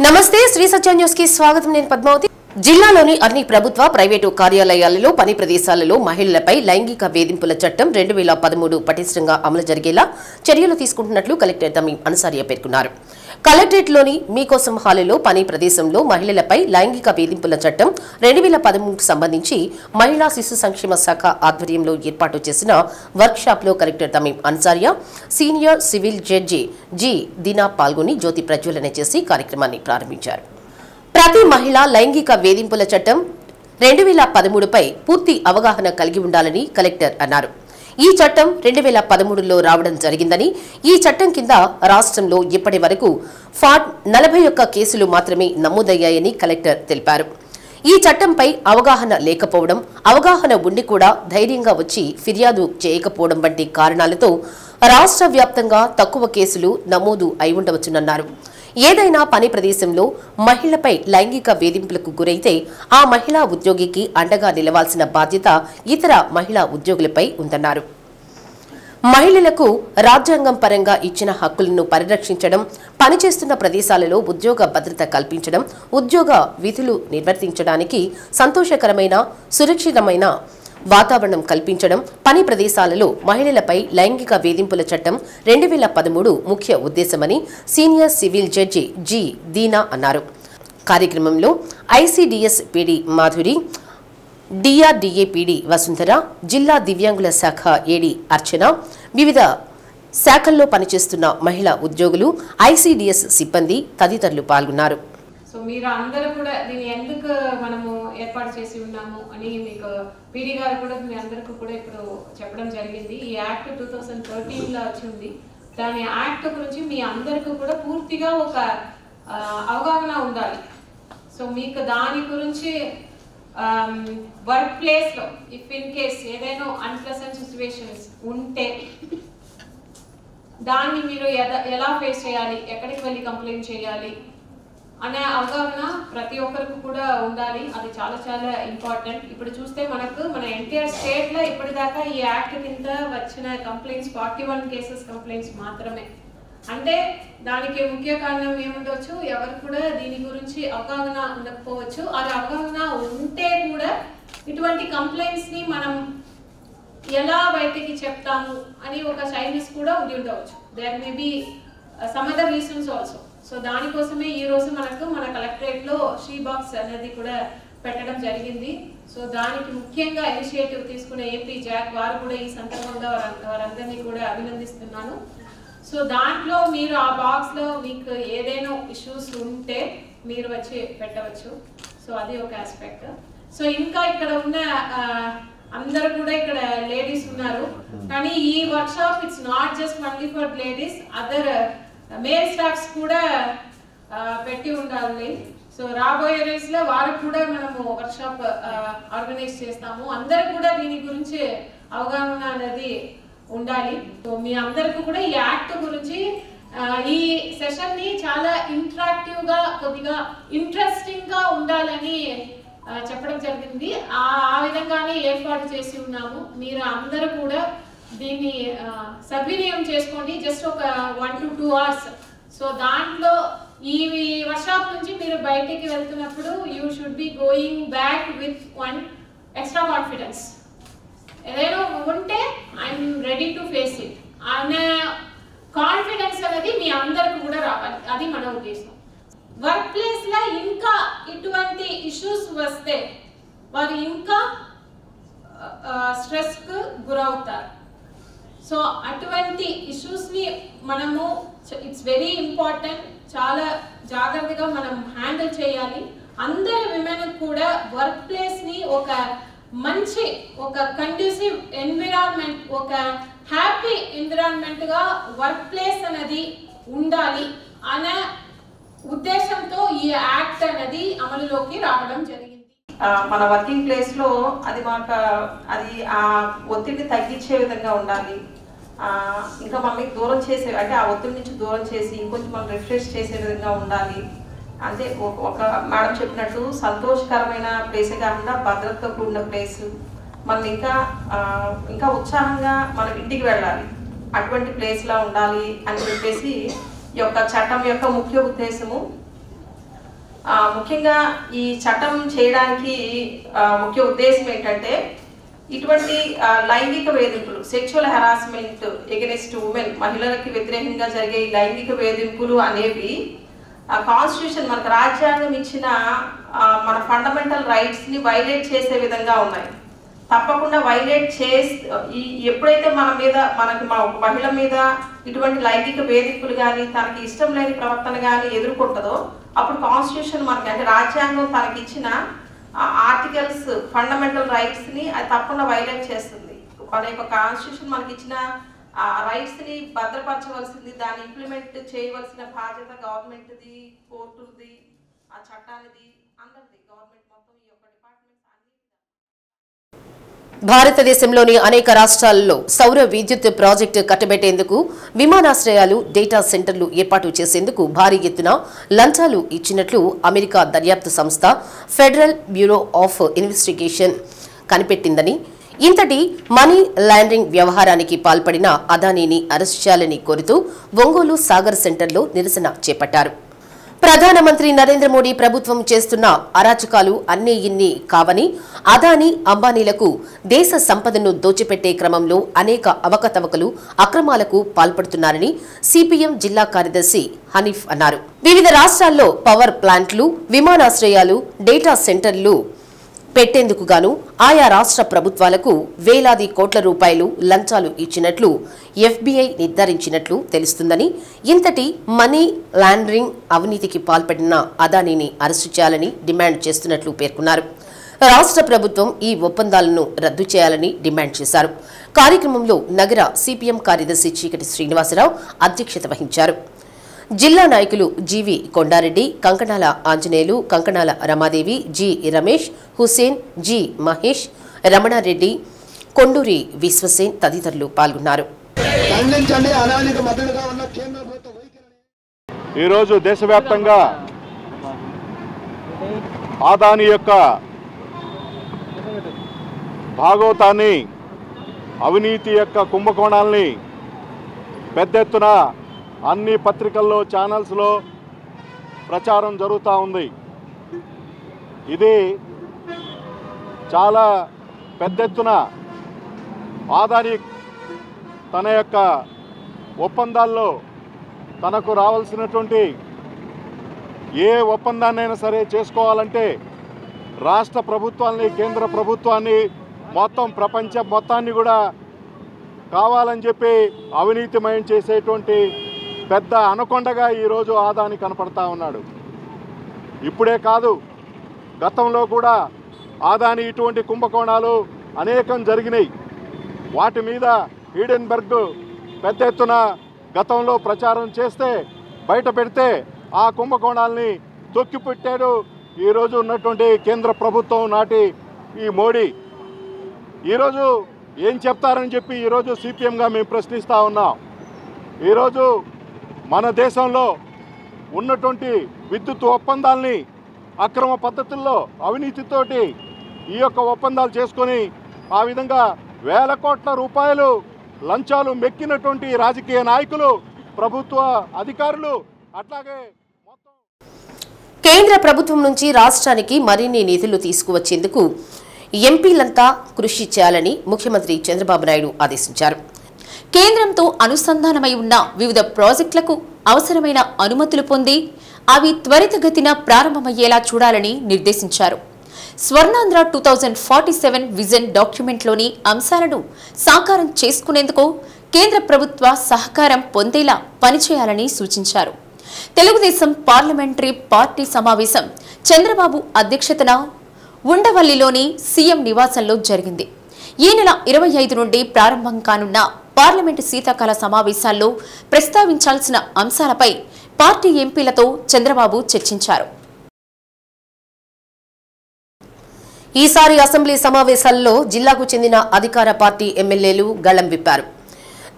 నమస్తే శ్రీ సత్య న్యూస్ కి స్వాగతం. నేను పద్మావతి. జిల్లాలోని అన్ని ప్రభుత్వ ప్రైవేటు కార్యాలయాలలో పని ప్రదేశాలలో మహిళలపై లైంగిక వేధింపుల చట్టం 2013 పటిష్టంగా అమలు జరిగేలా చర్యలు తీసుకుంటున్నట్లు కలెక్టర్ తమీం అన్సారియా పేర్కొన్నారు. కలెక్టరేట్లోని మీకోసం హాలులో పని ప్రదేశంలో మహిళలపై లైంగిక వేధింపుల చట్టం 2013కు సంబంధించి మహిళా శిశు సంక్షేమ శాఖ ఆధ్వర్యంలో ఏర్పాటు చేసిన వర్క్షాప్లో collector Tamim Ansariya, senior civil judge G Dina పాల్గొని జ్యోతి ప్రజ్వలన చేసి కార్యక్రమాన్ని ప్రారంభించారు. ప్రతి మహిళ లైంగిక వేధింపుల చట్టం 2013పై పూర్తి అవగాహన కలిగి ఉండాలని కలెక్టర్ అన్నారు. ఈ చట్టం 2013లో రావడం జరిగిందని, ఈ చట్టం కింద రాష్ట్రంలో ఇప్పటి వరకు 41 కేసులు మాత్రమే నమోదయ్యాయని కలెక్టర్ తెలిపారు. ఈ చట్టంపై అవగాహన లేకపోవడం, అవగాహన ఉండి కూడా ధైర్యంగా వచ్చి ఫిర్యాదు చేయకపోవడం వంటి కారణాలతో రాష్ట్ర వ్యాప్తంగా తక్కువ కేసులు నమోదు అయి ఉండవచ్చునన్నారు. ఏదైనా పని ప్రదేశంలో మహిళపై లైంగిక వేధింపులకు గురైతే ఆ మహిళా ఉద్యోగికి అండగా నిలవాల్సిన బాధ్యత ఇతర మహిళా ఉద్యోగులపై ఉందన్నారు. మహిళలకు రాజ్యాంగం పరంగా ఇచ్చిన హక్కులను పరిరక్షించడం, పనిచేస్తున్న ప్రదేశాలలో ఉద్యోగ భద్రత కల్పించడం, ఉద్యోగ విధులు నిర్వర్తించడానికి సంతోషకరమైన, సురక్షితమైన వాతావరణం కల్పించడం పని ప్రదేశాలలో మహిళలపై లైంగిక వేధింపుల చట్టం 2013 ముఖ్య ఉద్దేశమని సీనియర్ సివిల్ జడ్జి జి దీనా అన్నారు. కార్యక్రమంలో ICDS PD Madhuri, DRDA PD Vasundhara, జిల్లా దివ్యాంగుల శాఖ ఏడీ అర్చన, వివిధ శాఖల్లో పనిచేస్తున్న మహిళా ఉద్యోగులు, ఐసీడీఎస్ సిబ్బంది తదితరులు పాల్గొన్నారు. సో మీరు అందరూ కూడా దీన్ని ఎందుకు మనము ఏర్పాటు చేసి ఉన్నాము అని మీకు పీడీ గారు కూడా మీ అందరికీ కూడా ఇప్పుడు చెప్పడం జరిగింది. ఈ యాక్ట్ 2013లో వచ్చింది. దాని యాక్ట్ గురించి మీ అందరికీ కూడా పూర్తిగా ఒక అవగాహన ఉండాలి. సో మీకు దాని గురించి వర్క్ ప్లేస్లో ఇఫ్ ఇన్ కేస్ ఏదైనా అన్ప్లెజెంట్ సిచ్యువేషన్స్ ఉంటే దాన్ని మీరు ఎలా ఫేస్ చేయాలి, ఎక్కడికి వెళ్ళి కంప్లైంట్ చేయాలి అనే అవగాహన ప్రతి ఒక్కరికి కూడా ఉండాలి. అది చాలా చాలా ఇంపార్టెంట్. ఇప్పుడు చూస్తే మన ఎన్టీఆర్ స్టేట్లో ఇప్పటిదాకా ఈ యాక్ట్ కింద వచ్చిన కంప్లైంట్స్ 41 కేసెస్ కంప్లైంట్స్ మాత్రమే. అంటే దానికి ముఖ్య కారణం ఏముండొచ్చు, ఎవరు కూడా దీని గురించి అవగాహన ఉండకపోవచ్చు. అది అవగాహన ఉంటే కూడా ఇటువంటి కంప్లైంట్స్ని మనం ఎలా బయటికి చెప్తాము అని ఒక షైనెస్ కూడా ఉండి ఉండవచ్చు. There may be some other reasons also. So దానికోసమే ఈ రోజు మన కలెక్టరేట్లో షీ బాక్స్ అనేది కూడా పెట్టడం జరిగింది. సో దానికి ముఖ్యంగా ఇనిషియేటివ్ తీసుకునే ఏపీ జాక్ వారు కూడా ఈ సందర్భంగా వారందరినీ కూడా అభినందిస్తున్నాను. సో దాంట్లో మీరు ఆ బాక్స్లో మీకు ఏదైనా ఇష్యూస్ ఉంటే మీరు వచ్చి పెట్టవచ్చు. సో అది ఒక ఆస్పెక్ట్. సో ఇంకా ఇక్కడ ఉన్న అందరూ కూడా ఇక్కడ లేడీస్ ఉన్నారు, కానీ ఈ workshop it's not just only for ladies, other male staffs కూడా పెట్టి ఉండాలి. సో రాబోయే రోజుల్లో వారికి కూడా మనము వర్క్షాప్ ఆర్గనైజ్ చేస్తాము. అందరికి కూడా దీని గురించి అవగాహన అనేది ఉండాలి. సో మీ అందరికీ కూడా ఈ యాక్ట్ గురించి ఈ సెషన్ ని చాలా ఇంటరాక్టివ్ గా, కొద్దిగా ఇంట్రెస్టింగ్ గా ఉండాలని చెప్పడం జరిగింది. ఆ విధంగానే ఏర్పాటు చేసి ఉన్నాము. మీరు అందరూ కూడా దీన్ని సద్వినియోగం చేసుకోండి. జస్ట్ ఒక 1 to 2 hours. సో దాంట్లో ఈ వర్క్షాప్ నుంచి మీరు బయటికి వెళ్తున్నప్పుడు you should be going back with 1 extra confidence. ఏదైనా ఉంటే I'm ready to face it అనే కాన్ఫిడెన్స్ అనేది మీ అందరికి కూడా రావాలి. అది మన ఉద్దేశం. వర్క్ ప్లేస్ లో ఇంకా ఇటువంటి ఇష్యూస్ వస్తే వారు ఇంకా స్ట్రెస్ కు గురవుతారు. సో అటువంటి ఇష్యూస్ని మనము ఇట్స్ వెరీ ఇంపార్టెంట్, చాలా జాగ్రత్తగా మనం హ్యాండిల్ చేయాలి. అందరి విమెన్ కూడా వర్క్ ప్లేస్ని ఒక మంచి, ఒక కండ్యూసివ్ ఎన్విరాన్మెంట్, ఒక హ్యాపీ ఎన్విరాన్మెంట్గా వర్క్ ప్లేస్ అనేది ఉండాలి అనే ఉద్దేశంతో ఈ యాక్ట్ అనేది అమలులోకి రావడం జరిగింది. మన వర్కింగ్ ప్లేస్లో అది ఆ ఒత్తిడిని తగ్గించే విధంగా ఉండాలి. ఇంకా మనకి దూరం చేసే, అంటే ఆ ఒత్తిడి నుంచి దూరం చేసి ఇంకొంచెం మనం రిఫ్రెష్ చేసే విధంగా ఉండాలి. అంటే ఒక మేడం చెప్పినట్టు సంతోషకరమైన ప్లేసే కాకుండా భద్రతతో కూడిన ప్లేస్, మనం ఇంకా ఉత్సాహంగా మనం ఇంటికి వెళ్ళాలి, అటువంటి ప్లేస్లా ఉండాలి అని చెప్పేసి ఈ యొక్క చట్టం యొక్క ముఖ్య ఉద్దేశము. ముఖ్యంగా ఈ చట్టం చేయడానికి ముఖ్య ఉద్దేశం ఏంటంటే ఇటువంటి లైంగిక వేధింపులు, సెక్షువల్ హెరాస్మెంట్ ఎగెనిస్ట్ ఉమెన్, మహిళలకి వ్యతిరేకంగా జరిగే లైంగిక వేధింపులు అనేవి కాన్స్టిట్యూషన్ మనకు రాజ్యాంగం ఇచ్చిన మన ఫండమెంటల్ రైట్స్ని వైలేట్ చేసే విధంగా ఉన్నాయి. తప్పకుండా వైలేట్ ఎప్పుడైతే మనకి మహిళ మీద ఇటువంటి లైంగిక వేధింపులు కానీ తనకి ఇష్టం లేని ప్రవర్తన కానీ ఎదుర్కొంటుందో అప్పుడు కాన్స్టిట్యూషన్ మనకి అంటే రాజ్యాంగం తనకి ఇచ్చిన ఆర్టికల్స్ ఫండమెంటల్ రైట్స్ని అది తప్పకుండా వైలేట్ చేస్తుంది. మన యొక్క కాన్స్టిట్యూషన్ మనకి ఇచ్చిన రైట్స్ని భద్రపరచవలసింది, దాన్ని ఇంప్లిమెంట్ చేయవలసిన బాధ్యత గవర్నమెంట్ది, కోర్టుది, ఆ చట్టానిది, అందరిది. గవర్నమెంట్ మొత్తం ఈ యొక్క డిపార్ట్మెంట్స్ భారతదేశంలోని అనేక రాష్ట్రాల్లో సౌర విద్యుత్ ప్రాజెక్టు కట్టబెట్టేందుకు విమానాశ్రయాలు, డేటా సెంటర్లు ఏర్పాటు చేసేందుకు భారీ ఎత్తున లంచాలు ఇచ్చినట్లు అమెరికా దర్యాప్తు సంస్థ ఫెడరల్ బ్యూరో ఆఫ్ ఇన్వెస్టిగేషన్ కనిపెట్టిందని, ఇంతటి మనీ లాండరింగ్ వ్యవహారానికి పాల్పడిన అదానీని అరెస్ట్ చేయాలని కోరుతూ ఒంగోలు సాగర్ సెంటర్లో నిరసన చేపట్టారు. ప్రధానమంత్రి నరేంద్ర మోడీ ప్రభుత్వం చేస్తున్న అరాచకాలు అన్నీ ఇన్ని కావని, అదానీ, అంబానీలకు దేశ సంపదను దోచిపెట్టే క్రమంలో అనేక అవకతవకలు, అక్రమాలకు పాల్పడుతున్నారని సిపిఎం జిల్లా కార్యదర్శి హనీఫ్ అన్నారు. వివిధ రాష్ట్రాల్లో పవర్ ప్లాంట్లు, విమానాశ్రయాలు, డేటా సెంటర్లు పెట్టేందుకు గాను ఆయా రాష్ట్ర ప్రభుత్వాలకు వేలాది కోట్ల రూపాయలు లంచాలు ఇచ్చినట్లు ఎఫ్బీఐ నిర్ధారించినట్లు తెలుస్తుందని, ఇంతటి మనీ లాండరింగ్ అవినీతికి పాల్పడిన అదానీని అరెస్టు చేయాలని డిమాండ్ చేస్తున్నట్లు పేర్కొన్నారు. రాష్ట్ర ప్రభుత్వం ఈ ఒప్పందాలను రద్దు చేయాలని డిమాండ్ చేశారు. కార్యక్రమంలో నగర సిపిఎం కార్యదర్శి చీకటి శ్రీనివాసరావు అధ్యక్షత వహించారు. జిల్లా నాయకులు జీవి కొండారెడ్డి, కంకణాల ఆంజనేయులు, కంకణాల రమాదేవి, జి రమేష్, హుసేన్, జి మహేష్, రమణారెడ్డి, కొండూరి విశ్వసేన్ తదితరులు పాల్గొన్నారు. ఈరోజు దేశవ్యాప్తంగా అదానీ యొక్క భాగవతాన్ని, అవినీతి యొక్క కుంభకోణాలని పెద్ద ఎత్తున అన్ని పత్రికల్లో, ఛానల్స్లో ప్రచారం జరుగుతూ ఉంది. ఇది చాలా పెద్ద ఎత్తున అదానీ తన యొక్క ఒప్పందాల్లో తనకు రావాల్సినటువంటి ఏ ఒప్పందాన్నైనా సరే చేసుకోవాలంటే రాష్ట్ర ప్రభుత్వాన్ని, కేంద్ర ప్రభుత్వాన్ని, మొత్తం ప్రపంచం మొత్తాన్ని కూడా కావాలని చెప్పి అవినీతిమయం చేసేటువంటి పెద్ద అనకొండగా ఈరోజు అదానీ కనపడతా ఉన్నాడు. ఇప్పుడే కాదు, గతంలో కూడా అదానీ ఇటువంటి కుంభకోణాలు అనేకం జరిగినాయి. వాటి మీద ఈడెన్బర్గ్ పెద్ద ఎత్తున గతంలో ప్రచారం చేస్తే, బయట పెడితే ఆ కుంభకోణాలని తొక్కిపెట్టాడు ఈరోజు ఉన్నటువంటి కేంద్ర ప్రభుత్వం నాటి ఈ మోడీ. ఈరోజు ఏం చెప్తారని చెప్పి ఈరోజు సిపిఎంగా మేము ప్రశ్నిస్తూ ఉన్నాం. ఈరోజు మన దేశంలో ఉన్నటువంటి విద్యుత్ ఒప్పందాలని అక్రమ పద్ధతుల్లో అవినీతితోటి ఈ యొక్క ఒప్పందాలు చేసుకొని ఆ విధంగా వేల కోట్ల రూపాయలు లంచాలు మెక్కినటువంటి రాజకీయ నాయకులు, ప్రభుత్వ అధికారులు, అట్లాగే మొత్తం కేంద్ర ప్రభుత్వం నుంచి రాష్ట్రానికి మరిన్ని నిధులు తీసుకువచ్చేందుకు ఎంపీలంతా కృషి చేయాలని ముఖ్యమంత్రి చంద్రబాబు నాయుడు ఆదేశించారు. కేంద్రంతో అనుసంధానమై ఉన్న వివిధ ప్రాజెక్టులకు అవసరమైన అనుమతులు పొంది అవి త్వరితగతిన ప్రారంభమయ్యేలా చూడాలని నిర్దేశించారు. స్వర్ణాంధ్ర 2047 విజన్ డాక్యుమెంట్లోని అంశాలను సాకారం చేసుకునేందుకు కేంద్ర ప్రభుత్వ సహకారం పొందేలా పనిచేయాలని సూచించారు. తెలుగుదేశం పార్లమెంటరీ పార్టీ సమావేశం చంద్రబాబు అధ్యక్షతన ఉండవల్లిలోని సీఎం నివాసంలో జరిగింది. ఈ నెల 25 నుండి ప్రారంభం కానున్న పార్లమెంటు శీతాకాల సమావేశాల్లో ప్రస్తావించాల్సిన అంశాలపై పార్టీ ఎంపీలతో చంద్రబాబు చర్చించారు. ఈసారి అసెంబ్లీ సమావేశాల్లో జిల్లాకు చెందిన అధికార పార్టీ ఎమ్మెల్యేలు గళం విప్పారు.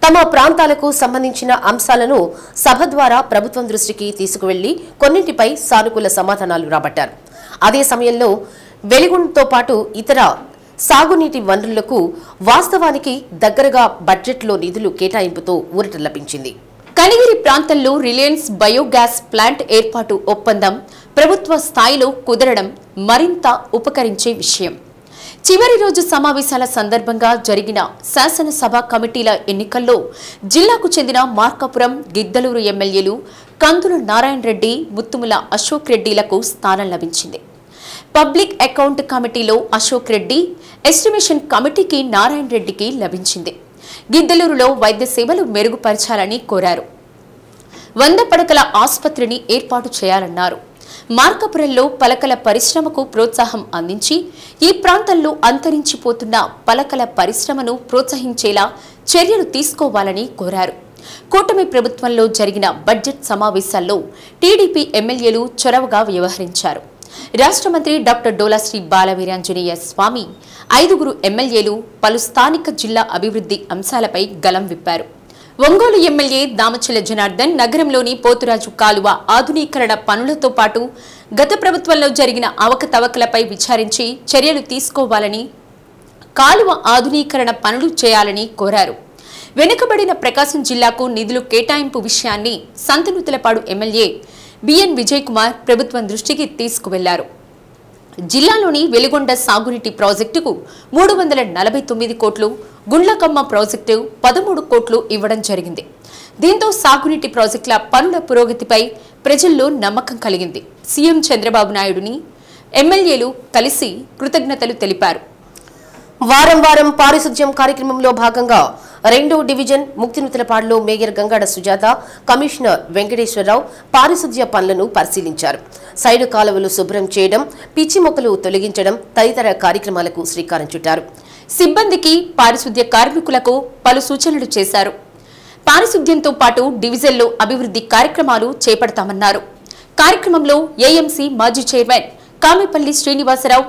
తమ ప్రాంతాలకు సంబంధించిన అంశాలను సభ ద్వారా ప్రభుత్వం దృష్టికి తీసుకువెళ్లి కొన్నింటిపై సానుకూల సమాధానాలు రాబట్టారు. అదే సమయంలో వెలిగొండతో పాటు ఇతర సాగునీటి వనరులకు వాస్తవానికి దగ్గరగా బడ్జెట్లో నిధులు కేటాయింపుతో ఊరట లభించింది. కనిగిరి ప్రాంతంలో రిలయన్స్ బయోగ్యాస్ ప్లాంట్ ఏర్పాటు ఒప్పందం ప్రభుత్వ స్థాయిలో కుదరడం మరింత ఉపకరించే విషయం. చివరి రోజు సమావేశాల సందర్భంగా జరిగిన శాసనసభ కమిటీల ఎన్నికల్లో జిల్లాకు చెందిన మార్కాపురం, గిద్దలూరు ఎమ్మెల్యేలు కందుల నారాయణ రెడ్డి, ముత్తుముల అశోక్ రెడ్డిలకు స్థానం లభించింది. పబ్లిక్ అకౌంట్ కమిటీలో అశోక్ రెడ్డి, ఎస్టిమేషన్ కమిటీకి నారాయణ రెడ్డికి లభించింది. గిద్దలూరులో వైద్య సేవలు మెరుగుపరచాలని కోరారు. 100 పడకల ఆసుపత్రిని ఏర్పాటు చేయాలన్నారు. మార్కాపురంలో పలకల పరిశ్రమకు ప్రోత్సాహం అందించి ఈ ప్రాంతంలో అంతరించిపోతున్న పలకల పరిశ్రమను ప్రోత్సహించేలా చర్యలు తీసుకోవాలని కోరారు. కూటమి ప్రభుత్వంలో జరిగిన బడ్జెట్ సమావేశాల్లో టీడీపీ ఎమ్మెల్యేలు చొరవగా వ్యవహరించారు. రాష్ట్ర మంత్రి డాక్టర్ డోలా శ్రీ బాలవీరాంజనేయ స్వామి, 5గురు ఎమ్మెల్యేలు పలు స్థానిక జిల్లా అభివృద్ధి అంశాలపై గలం విప్పారు. ఒంగోలు ఎమ్మెల్యే దామచల జనార్దన్ నగరంలోని పోతురాజు కాలువ ఆధునీకరణ పనులతో పాటు గత ప్రభుత్వంలో జరిగిన అవకతవకలపై విచారించి చర్యలు తీసుకోవాలని, కాలువ ఆధునీకరణ పనులు చేయాలని కోరారు. వెనుకబడిన ప్రకాశం జిల్లాకు నిధులు కేటాయింపు విషయాన్ని సంతనూతలపాడు ఎమ్మెల్యే బిఎన్ విజయ్ కుమార్ ప్రభుత్వం దృష్టికి తీసుకువెళ్లారు. జిల్లాలోని వెలిగొండ సాగునీటి ప్రాజెక్టుకు 349 కోట్లు, గుండ్లకమ్మ ప్రాజెక్టు 13 కోట్లు ఇవ్వడం జరిగింది. దీంతో సాగునీటి ప్రాజెక్టుల పనుల పురోగతిపై ప్రజల్లో నమ్మకం కలిగింది. సీఎం చంద్రబాబు నాయుడుని ఎమ్మెల్యేలు కలిసి కృతజ్ఞతలు తెలిపారు. వారం వారం పారిశుధ్యం కార్యక్రమంలో భాగంగా 2వ డివిజన్ ముక్తినూతలపాడులో మేయర్ గంగాడ సుజాత, కమిషనర్ వెంకటేశ్వరరావు పారిశుధ్య పనులను పరిశీలించారు. సైడు కాలువలు శుభ్రం చేయడం, పిచ్చి మొక్కలు తొలగించడం తదితర కార్యక్రమాలకు శ్రీకారం చుట్టారు. సిబ్బందికి, పారిశుధ్య కార్మికులకు పలు సూచనలు చేశారు. పారిశుధ్యంతో పాటు డివిజన్లో అభివృద్ధి కార్యక్రమాలు చేపడతామన్నారు. కార్యక్రమంలో ఏఎంసీ మాజీ చైర్మన్ కామిపల్లి శ్రీనివాసరావు,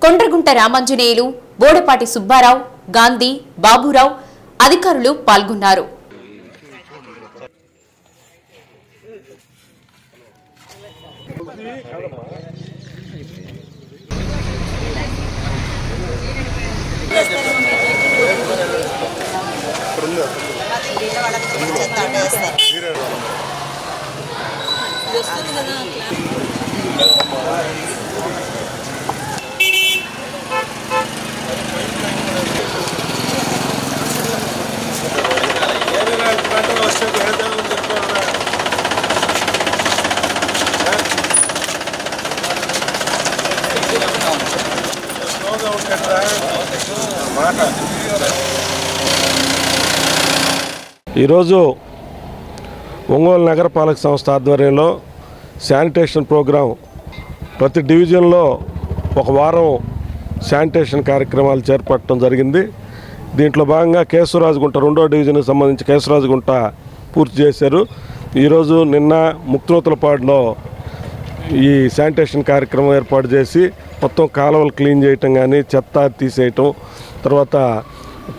కొండ్రగుంట రామాంజనేయులు, బోడపాటి సుబ్బారావు, గాంధీ, బాబురావు అధికారులు పాల్గొన్నారు. ఈరోజు ఒంగోలు నగరపాలక సంస్థ ఆధ్వర్యంలో శానిటేషన్ ప్రోగ్రాం ప్రతి డివిజన్లో ఒక వారం శానిటేషన్ కార్యక్రమాలు చేపట్టడం జరిగింది. దీంట్లో భాగంగా కేశవరాజుగుంట 2వ డివిజన్కి సంబంధించి కేశవరాజుగుంట పూర్తి చేశారు. ఈరోజు నిన్న ముక్తినూతలపాడులో ఈ శానిటేషన్ కార్యక్రమం ఏర్పాటు చేసి మొత్తం కాలువలు క్లీన్ చేయటం కానీ, చెత్త తీసేయటం, తర్వాత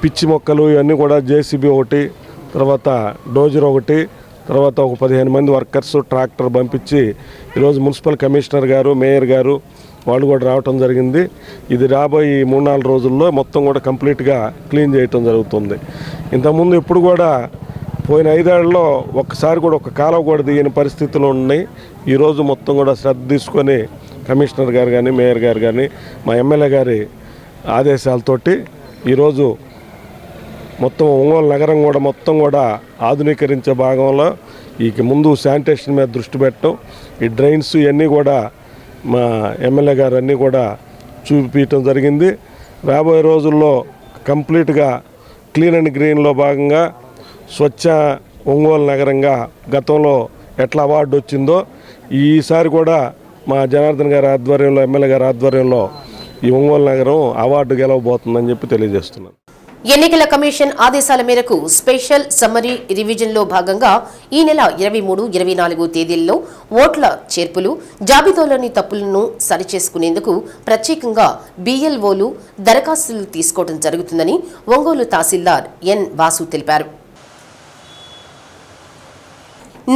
పిచ్చి మొక్కలు ఇవన్నీ కూడా జేసీబీ ఒకటి, తర్వాత డోజర్ ఒకటి, తర్వాత ఒక 15 మంది వర్కర్స్ ట్రాక్టర్ పంపించి ఈరోజు మున్సిపల్ కమిషనర్ గారు, మేయర్ గారు వాళ్ళు కూడా రావటం జరిగింది. ఇది రాబోయే 3-4 రోజుల్లో మొత్తం కూడా కంప్లీట్గా క్లీన్ చేయటం జరుగుతుంది. ఇంతకుముందు ఇప్పుడు కూడా పోయిన 5 ఏళ్లలో ఒక్కసారి కూడా ఒక కాలువ కూడా దిగిన పరిస్థితులు ఉన్నాయి. ఈరోజు మొత్తం కూడా శ్రద్ధ తీసుకొని కమిషనర్ గారు కానీ, మేయర్ గారు కానీ, మా ఎమ్మెల్యే గారి ఆదేశాలతోటి ఈరోజు మొత్తం ఒంగోలు నగరం కూడా మొత్తం కూడా ఆధునీకరించే భాగంలో ఈ ముందు శానిటేషన్ మీద దృష్టి పెట్టడం, ఈ డ్రైన్స్ ఇవన్నీ కూడా మా ఎమ్మెల్యే గారు అన్నీ కూడా చూపించడం జరిగింది. రాబోయే రోజుల్లో కంప్లీట్గా క్లీన్ అండ్ గ్రీన్లో భాగంగా స్వచ్ఛ ఒంగోలు నగరంగా గతంలో ఎట్లా అవార్డు వచ్చిందో ఈసారి కూడా మా జనార్దన్ గారి ఆధ్వర్యంలో, ఎమ్మెల్యే గారి ఆధ్వర్యంలో ఈ ఒంగోలు నగరం అవార్డు గెలవబోతుందని చెప్పి తెలియజేస్తున్నాను. ఎన్నికల కమిషన్ ఆదేశాల మేరకు స్పెషల్ సమ్మరీ రివిజన్లో భాగంగా ఈ నెల 23, 24 తేదీల్లో ఓట్ల చేర్పులు, జాబితాలోని తప్పులను సరిచేసుకునేందుకు ప్రత్యేకంగా BLOలు దరఖాస్తులు తీసుకోవడం జరుగుతుందని ఒంగోలు తహసీల్దార్ ఎన్ వాసు తెలిపారు.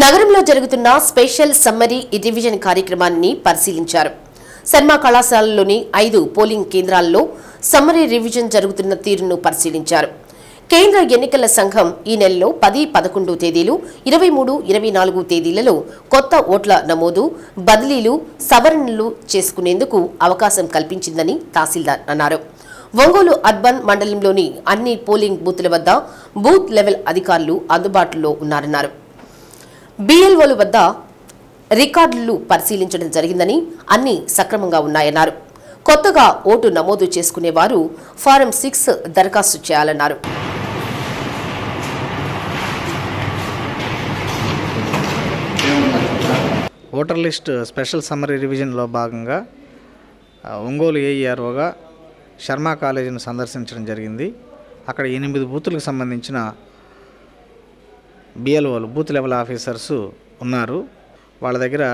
నగరంలో జరుగుతున్న స్పెషల్ సమ్మరీ రివిజన్ కార్యక్రమాన్ని పరిశీలించారు. శర్మ కళాశాలలోని 5 పోలింగ్ కేంద్రాల్లో సమ్మరీ రివిజన్ జరుగుతున్న తీరును పరిశీలించారు. కేంద్ర ఎన్నికల సంఘం ఈ నెలలో 10, 11 తేదీలు 23, 24 తేదీలలో కొత్త ఓట్ల నమోదు, బదిలీలు, సవరణలు చేసుకునేందుకు అవకాశం కల్పించిందని తహసీల్దార్ అన్నారు. ఒంగోలు అర్బన్ మండలంలోని అన్ని పోలింగ్ బూత్ల వద్ద బూత్ లెవెల్ అధికారులు అందుబాటులో ఉన్నారన్నారు. బిఎల్ఓల వద్ద రికార్డులు పరిశీలించడం జరిగిందని, అన్ని సక్రమంగా ఉన్నాయన్నారు. కొత్తగా ఓటు నమోదు చేసుకునేవారు ఫారం 6 దరఖాస్తు చేయాలన్నారు. ఓటర్ లిస్ట్ స్పెషల్ సమ్మరీ రివిజన్లో భాగంగా ఒంగోలు ఏఈఆర్ఓగా శర్మ కాలేజీని సందర్శించడం జరిగింది. అక్కడ 8 బూతులకు సంబంధించిన బిఎల్ఓలు, బూత్ లెవెల్ ఆఫీసర్స్ ఉన్నారు. వాళ్ళ దగ్గర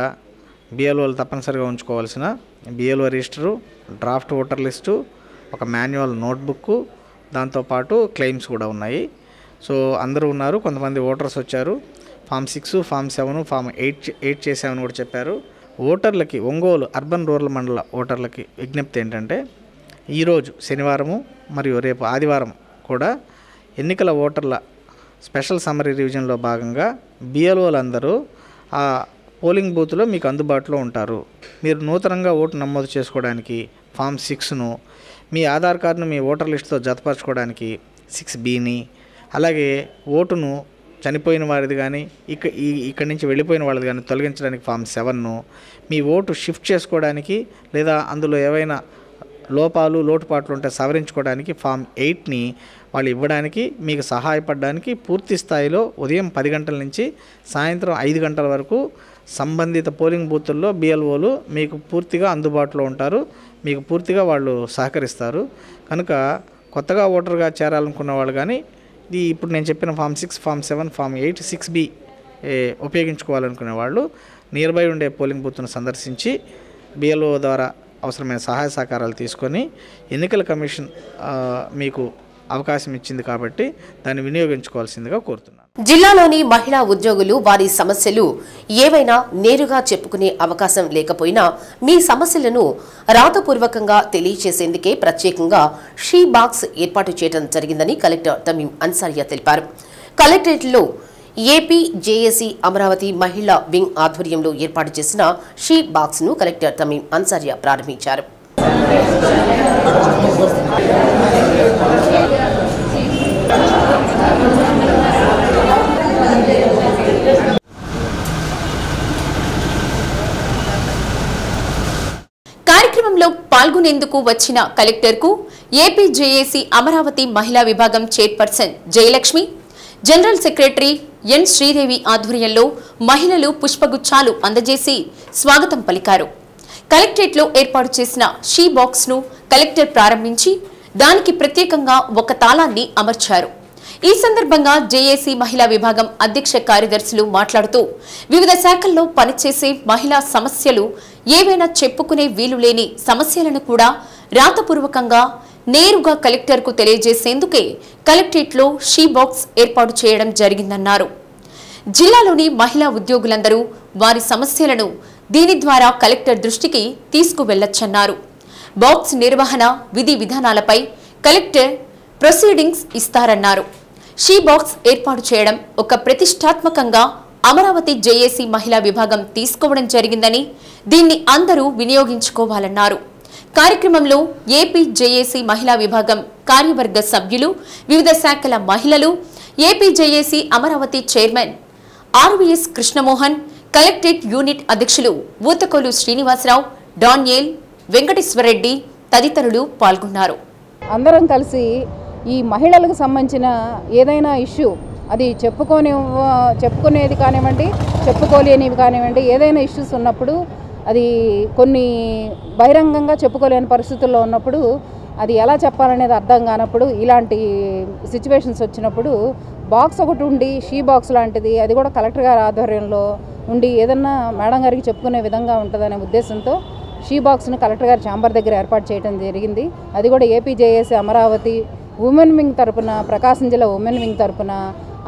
బిఎల్ఓలు తప్పనిసరిగా ఉంచుకోవాల్సిన BLO register, draft voter list, ఒక మాన్యువల్ నోట్బుక్, దాంతోపాటు క్లెయిమ్స్ కూడా ఉన్నాయి. సో అందరూ ఉన్నారు. కొంతమంది ఓటర్స్ వచ్చారు. ఫామ్ 6, ఫామ్ 7, ఫామ్ 8 చేసామని కూడా చెప్పారు. ఓటర్లకి, ఒంగోలు అర్బన్ రూరల్ మండల ఓటర్లకి విజ్ఞప్తి ఏంటంటే, ఈరోజు శనివారము మరియు రేపు ఆదివారం కూడా ఎన్నికల ఓటర్ల స్పెషల్ సమ్మరీ రివిజన్లో భాగంగా బిఎల్ఓలందరూ ఆ పోలింగ్ బూత్లో మీకు అందుబాటులో ఉంటారు. మీరు నూతనంగా ఓటు నమోదు చేసుకోవడానికి ఫామ్ 6ను, మీ ఆధార్ కార్డును మీ ఓటర్ లిస్టుతో జతపరచుకోవడానికి 6Bని, అలాగే ఓటును చనిపోయిన వారిది కానీ ఇక్కడి నుంచి వెళ్ళిపోయిన వాళ్ళది కానీ తొలగించడానికి ఫామ్ 7ను, మీ ఓటు షిఫ్ట్ చేసుకోవడానికి లేదా అందులో ఏవైనా లోపాలు లోటుపాట్లు ఉంటే సవరించుకోవడానికి ఫామ్ 8ని వాళ్ళు ఇవ్వడానికి, మీకు సహాయపడడానికి పూర్తి స్థాయిలో ఉదయం 10 గంటల నుంచి సాయంత్రం 5 గంటల వరకు సంబంధిత పోలింగ్ బూతుల్లో బిఎల్ఓలు మీకు పూర్తిగా అందుబాటులో ఉంటారు. మీకు పూర్తిగా వాళ్ళు సహకరిస్తారు. కనుక కొత్తగా ఓటర్గా చేరాలనుకున్న వాళ్ళు కానీ ఇప్పుడు నేను చెప్పిన ఫామ్ 6, ఫామ్ 7, ఫామ్ 8, 6B ఉపయోగించుకోవాలనుకునే వాళ్ళు నియర్ బై ఉండే పోలింగ్ బూత్ను సందర్శించి బిఎల్ఓ ద్వారా అవసరమైన సహాయ సహకారాలు తీసుకొని ఎన్నికల కమిషన్ మీకు అవకాశం ఇచ్చింది కాబట్టి దాన్ని వినియోగించుకోవాల్సిందిగా కోరుతున్నాను. జిల్లాలోని మహిళా ఉద్యోగులు వారి సమస్యలు ఏవైనా నేరుగా చెప్పుకునే అవకాశం లేకపోయినా మీ సమస్యలను రాతపూర్వకంగా తెలియజేసేందుకే ప్రత్యేకంగా షీ బాక్స్ ఏర్పాటు చేయడం జరిగిందని కలెక్టర్ తమీం అన్సారియా తెలిపారు. కలెక్టరేట్లో ఏపీ జేఏసీ అమరావతి మహిళా వింగ్ ఆధ్వర్యంలో ఏర్పాటు చేసిన షీ బాక్స్ ను కలెక్టర్ తమీం అన్సారియా ప్రారంభించారు. కార్యక్రమంలో పాల్గొనేందుకు వచ్చిన కలెక్టర్కు ఏపీ జేఏసీ అమరావతి మహిళా విభాగం chairperson Jayalakshmi, general secretary N Sridevi ఆధ్వర్యంలో మహిళలు పుష్పగుచ్చాలు అందజేసి స్వాగతం పలికారు. కలెక్టరేట్లో ఏర్పాటు చేసిన షీ బాక్స్ ను కలెక్టర్ ప్రారంభించి దానికి ప్రత్యేకంగా ఒక తాళాన్ని అమర్చారు. ఈ సందర్భంగా జేఏసీ మహిళా విభాగం అధ్యక్ష కార్యదర్శులు మాట్లాడుతూ వివిధ శాఖల్లో పనిచేసే మహిళా సమస్యలు ఏవైనా చెప్పుకునే వీలు లేని సమస్యలను కూడా రాతపూర్వకంగా నేరుగా కలెక్టర్కు తెలియజేసేందుకే కలెక్టరేట్లో షీ బాక్స్ ఏర్పాటు చేయడం జరిగిందన్నారు. జిల్లాలోని మహిళా ఉద్యోగులందరూ వారి సమస్యలను దీని ద్వారా కలెక్టర్ దృష్టికి తీసుకువెళ్లొచ్చన్నారు. బాక్స్ నిర్వహణ విధి విధానాలపై కలెక్టర్ ప్రొసీడింగ్స్ ఇస్తారన్నారు. షీ బాక్స్ ఏర్పాటు చేయడం ఒక ప్రతిష్టాత్మకంగా అమరావతి జేఏసీ మహిళా విభాగం తీసుకోవడం జరిగిందని దీన్ని అందరూ వినియోగించుకోవాలన్నారు. కార్యక్రమంలో ఏపీ జేఏసీ మహిళా విభాగం కార్యవర్గ సభ్యులు, వివిధ శాఖల మహిళలు, AP JAC Amaravati chairman RVS Krishnamohan, collectorate unit అధ్యక్షులు ఊతకోలు శ్రీనివాసరావు, డానియేల్, వెంకటేశ్వరరెడ్డి తదితరులు పాల్గొన్నారు. అందరం కలిసి ఈ మహిళలకు సంబంధించిన ఏదైనా ఇష్యూ, అది చెప్పుకునేది కానివ్వండి, చెప్పుకోలేనివి కానివ్వండి, ఏదైనా ఇష్యూస్ ఉన్నప్పుడు అది కొన్ని బహిరంగంగా చెప్పుకోలేని పరిస్థితుల్లో ఉన్నప్పుడు అది ఎలా చెప్పాలనేది అర్థం కానప్పుడు ఇలాంటి సిచ్యువేషన్స్ వచ్చినప్పుడు బాక్స్ ఒకటి ఉండి షీ బాక్స్ లాంటిది అది కూడా కలెక్టర్ గారి ఆధ్వర్యంలో ఉండి ఏదన్నా మేడం గారికి చెప్పుకునే విధంగా ఉంటుందనే ఉద్దేశంతో షీ బాక్స్ను కలెక్టర్ గారి ఛాంబర్ దగ్గర ఏర్పాటు చేయడం జరిగింది. అది కూడా AP JAC Amaravati women wing తరపున, ప్రకాశం జిల్లా ఉమెన్ వింగ్ తరపున